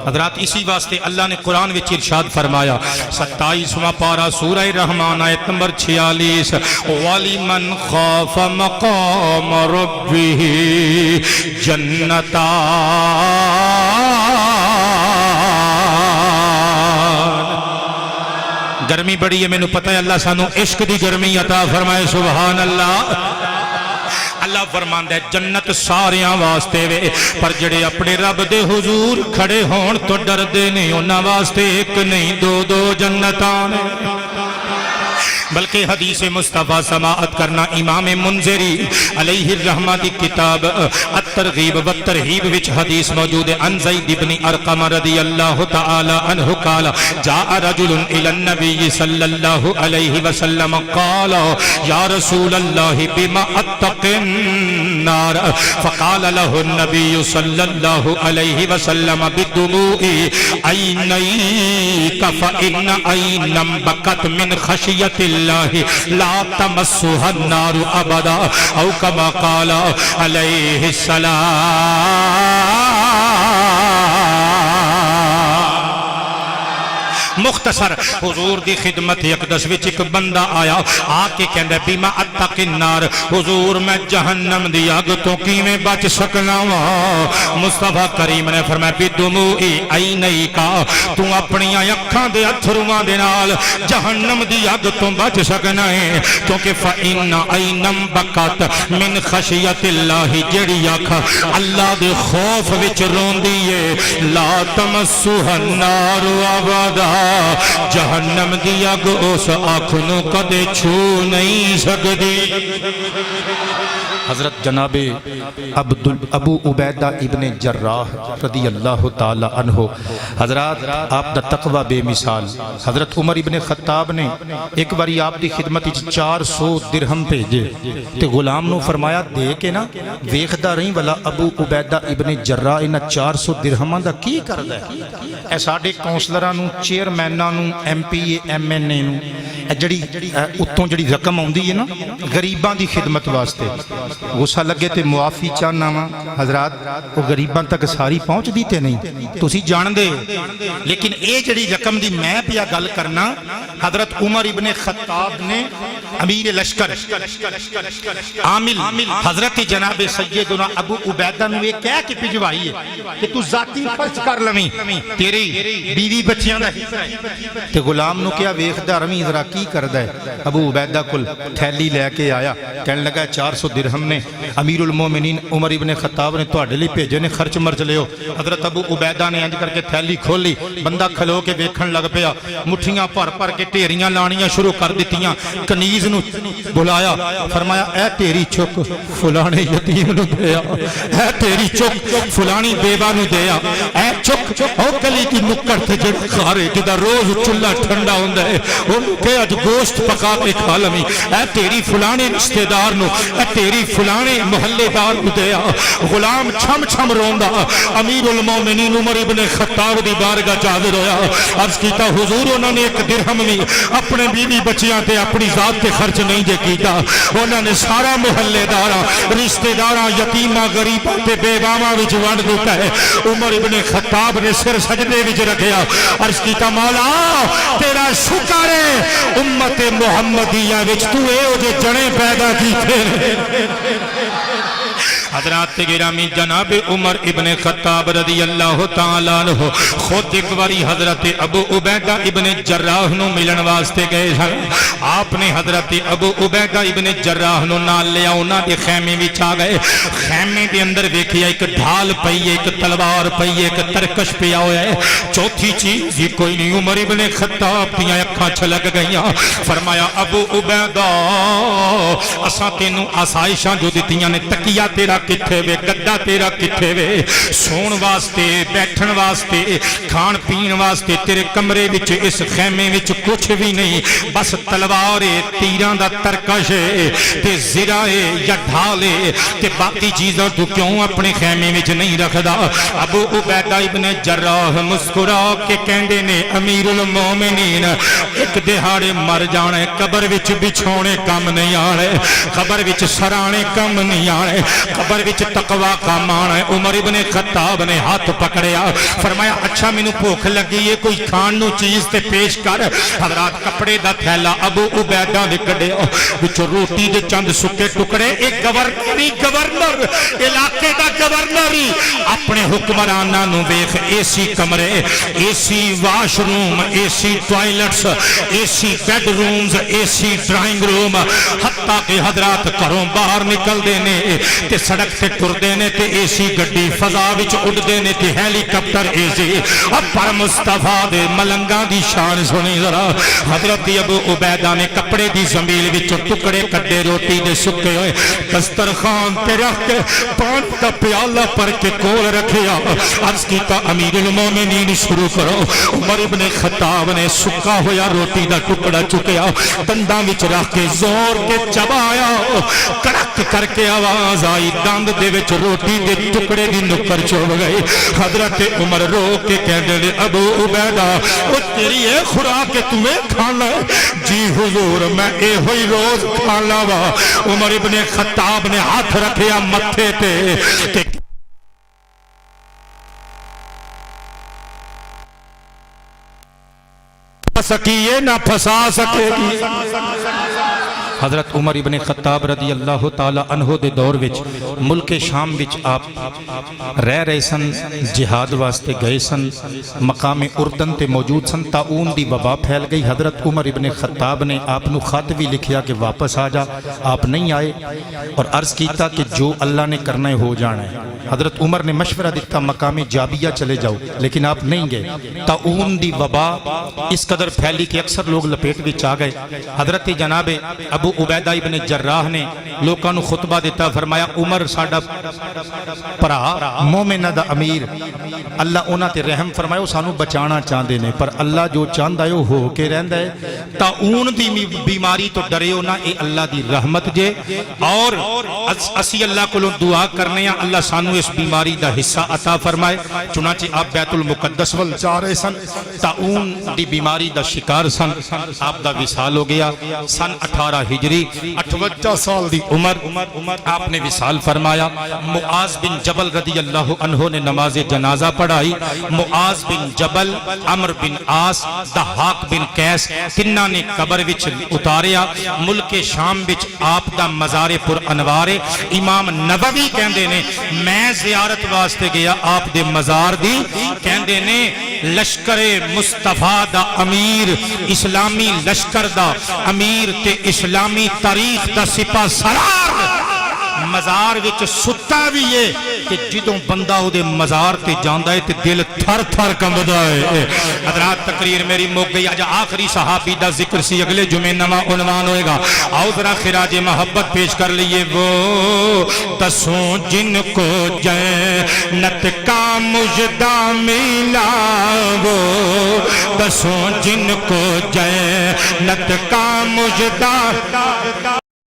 حضرات اسی واسطے اللہ نے قرآن وچ ارشاد فرمایا، 27واں پارہ سورہ رحمان آیت نمبر 46، وَلِمَنْ خَافَ مَقَامَ رَبِّهِ جَنَّتَانِ۔ گرمی بڑی ہے، میں نے پتہ ہے اللہ سانو عشق دی گرمی عطا فرمائے، سبحان اللہ۔ اللہ فرماندا ہے جنت ساریاں واسطے وے، پر جڑے اپنے رب دے حضور کھڑے ہون تو ڈر دے نہیں، انہاں واسطے ایک نہیں دو جنتاں نے۔ بلکہ حدیث مصطفیٰ سماعت کرنا امام منذری علیہ الرحمہ دی کتاب الترغیب والترہیب وچ حدیث موجود ہے۔ عن زید بن ارقم رضی اللہ تعالی عنہ قال جاء رجل الى النبی صلی اللہ علیہ وسلم قال یا رسول اللہ بما اتقی النار، فقال له النبی صلی اللہ علیہ وسلم بدموع عینیک فإن عینا بکت من خشیت اللہ لا تمسها النار ابدا، او کما قال علیہ السلام۔ مختصر حضور دی خدمت اقدس وچ ایک بندہ آیا، آ کے کہندا بیما اتقی النار، حضور میں جہنم دی اگ تو کیویں بچ سکنا وا؟ مصطفیٰ کریم نے فرمایا بدموع عینیک، تو اپنی اکھاں دے اتھرواں دے نال جہنم دی اگ تو بچ سکنا ہے، کیونکہ فإن عینا بکت من خشیت اللہ، جڑی اکھ اللہ دے خوف وچ روندی ہے، لا تمسها النار ابدا، جہنم دی اگ اس آنکھ نو کدے چھو نہیں سکدی۔ حضرت جناب ابو عبیدہ ابن جراح رضی اللہ تعالی عنہ حضرات آپ دا تقوی بے مثال۔ حضرت عمر ابن خطاب نے ایک باری آپ دی خدمت 400 درہم بھیجے تے غلام نو فرمایا دے کے نا ویکھدا رہی والا ابو عبیدہ ابن جراح انہاں 400 درہماں دا کی کردا ہے؟ اے ساڈے کونسلراں نو چیئرمیناں نو ایم پی ایم این اے نو جڑی اتوں جڑی رقم آندی ہے نا غریباں دی خدمت واسطے، غصہ لگے تے معافی چاہنا وا حضرات، وہ غریباں تک ساری پہنچ دی تے نہیں تسی جان دے ہو۔ لیکن اے جڑی رقم دی میں پیا گل کرنا، حضرت عمر ابن خطاب نے امیر لشکر عامل حضرت جناب سیدنا ابو عبیدہ نو یہ کہہ کے بھجوائی ہے کہ تو ذاتی خرچ کر لویں، تیری بیوی بچیاں دا تے غلام نو کیا ویکھدا رویں ذرا کی کردا ہے۔ ابو عبیدہ کل تھیلی لے کے آیا، کہنے لگا 400 درہم نے امیر المومنین عمر ابن خطاب نے تواڈے لئی بھیجے نے، خرچ مرچ لیو۔ حضرت ابو عبیدہ نے انج کر کے تھیلی کھولی، بندہ کھلو کے ویکھن لگ پیا، مٹھیاں بھر کے ڈھیریاں لانیاں شروع کر دتیاں۔ کنیز نو بلایا، فرمایا اے تیری چک فلانے یتیم نو دیا، اے تیری چک فلانی بیوہ نو دیا، اے چک او گلی دی نکڑ تے جڑا خارج دا دا روز چولہا ٹھنڈا ہوندا ہے انہوں کہ اج گوشت پکا کے کھا لویں اے تیری فلانے رشتے دار نو اے تیری فلانے محلے دار نو دیا غلام چھم چھم روندا امیر المومنین عمر ابن خطاب دی بارگاہ چ حاضر ہویا عرض کیتا حضور انہوں نے ایک درہم بھی اپنے بیوی بچیاں تے اپنی ذات تے خرچ نہیں جے کیتا انہوں نے سارا محلے داراں رشتے داراں یتیماں غریباں تے بیواواں وچ ونڈ دتا ہے عمر ابن خطاب نے سر سجدے وچ رکھیا عرض کیتا مولا تیرا شکر ہے امت محمدیہ وچ تو اے او جے جنے پیدا کیتے حضرات گرامی جناب عمر ابن خطاب رضی اللہ تعالیٰ عنہ خود ایک باری حضرت ابو عبیدہ ابن جراح نو ملن واسطے گئے ہیں آپ نے حضرت ابو عبیدہ ابن جراح نو نال لیا انہاں دے خیمے وچ آ گئے خیمے دے اندر ویکھیا ایک ڈھال پئی ہے ایک تلوار پئی ہے ایک ترکش پیا ہوا ہے چوتھی چیز ہی کوئی نہیں عمر ابن خطاب دیاں اکھاں چھلک گئیاں فرمایا ابو عبیدہ اساں تینوں آسائشاں جو دتیاں نے تکیہ تیرا کتھے وے گدا تیرا کتھے وے سون واسطے بیٹھن واسطے کھان پین واسطے تیرے کمرے وچ اس خیمے وچ کچھ بھی نہیں بس تلوار تیراں دا ترکش تے زرہ یا ڈھالے تے باقی چیزاں تو کیوں اپنے خیمے وچ نہیں رکھدا ابو عبیدہ ابن جراح مسکرا کے کہندے نے امیر المومنین ایک دہاڑے مر جانے قبر وچ بچھونے کم نہیں آنے قبر وچ سرانے کم نہیں آنے قبر وچ تقوی کام آنا ہے عمر ابن خطاب نے ہاتھ پکڑیا فرمایا اچھا مینوں بھوک لگی ہے کوئی کھان نو چیز تے پیش کر حضرات کپڑے دا تھیلا ابو عبیدہ نے کڈیا وچ روٹی دے چند سکے ٹکڑے ایک گورنر علاقے دا گورنر اپنے حکمراناں نو ویکھ اے سی کمرے اے سی واش روم اے سی ٹوائلٹس اے سی بیڈ رومز اے سی ڈرائنگ روم حتیٰ کہ حضرات گھروں باہر نکل دینے تے سڑک تے ٹردے نے تے اے سی گڈی فضا وچ اڑدے نے تے ہیلی کاپٹر اے سی اب پر مصطفیٰ دے ملنگاں دی شان سنی ذرا حضرت ابو عبیدہ نے کپڑے دی زمین وچ ٹکڑے کڈے روٹی دے سکے ہوئے دسترخوان تے رکھ کے پانی دا پیالہ پر کے کول رکھیا عرض کیتا امیر المومنین شروع کرو عمر ابن خطاب نے سکا ہویا روٹی دا ٹکڑا چکیا دنداں وچ رکھ کے زور کے چبایا کڑک کر کے آواز آئی دند دے وچ روٹی دے ٹکڑے دی نکر چوب گئے حضرت عمر رو کے کہنے لے ابو عبیدہ او تیری اے خوراک تمہیں کھانا ہے جی حضور میں اے ہوئی روز کھانا وا عمر ابن خطاب نے ہاتھ رکھیا متھے تے سکیے نہ پھسا سکے حضرت عمر ابن خطاب رضی اللہ تعالی عنہ دے دور وچ ملک شام وچ آپ رہ سن جہاد واسطے گئے سن مقام اردن تے موجود سن طاعون دی وبا پھیل گئی حضرت عمر ابن خطاب نے آپ نو خط بھی لکھیا کہ واپس آ جا آپ نہیں آئے اور عرض کیتا کہ جو اللہ نے کرنا ہے ہو جانا ہے حضرت عمر نے مشورہ دیتا مقام جابیہ چلے جاؤ لیکن آپ نہیں گئے طاعون دی وبا اس قدر پھیلی کہ اکثر لوگ لپیٹ وچ آ گئے حضرت جناب ابو عبیدہ ابن جراح نے لوکاں نو خطبہ دیتا فرمایا عمر ساڈا پرا مومنہ دا امیر اللہ انہاں تے رحم فرمایا سانو بچانا چاہندے نے پر اللہ جو چاہندا ہے ہو کے رہندا ہے طاعون دی بیماری تو ڈریو نہ اے اللہ دی رحمت جے اور اسی اللہ کولوں دعا کرنے ہیں اللہ سانو اس بیماری دا حصہ عطا فرمائے چنانچہ آپ بیت المقدس وال جا رہے سن طاعون دی بیماری دا شکار سن آپ دا وصال ہو گیا سن 18 ہجری 58 سال دی عمر آپ نے وصال فرمایا معاذ بن جبل رضی اللہ عنہ نے نماز جنازہ پڑھائی معاذ بن جبل عمر بن عاص ضحاک بن قیس تنہ نے قبر وچ اتاریا ملک شام وچ آپ دا مزار پر انوار امام نووی کہندے نے میں زیارت واسطے گیا آپ دے مزار دی کہندے نے لشکر مصطفیٰ دا امیر اسلامی لشکر دا امیر تے اسلامی تاریخ دا سپاہ سالار مزار وچ ستا بھی ہے کہ جدوں بندہ او دے مزار تے جاندا ہے تے دل تھر تھر کمبدا ہے. حضرات تقریر میری مک گئی. اج آخری صحابی دا ذکر سی, اگلے جمعے نواں عنوان ہوئے گا. آؤ ذرا خراج محبت پیش کر لیے. وہ دسوں جن کو جنت کا مژدہ ملا, وہ دسوں جن کو جنت کا مژدہ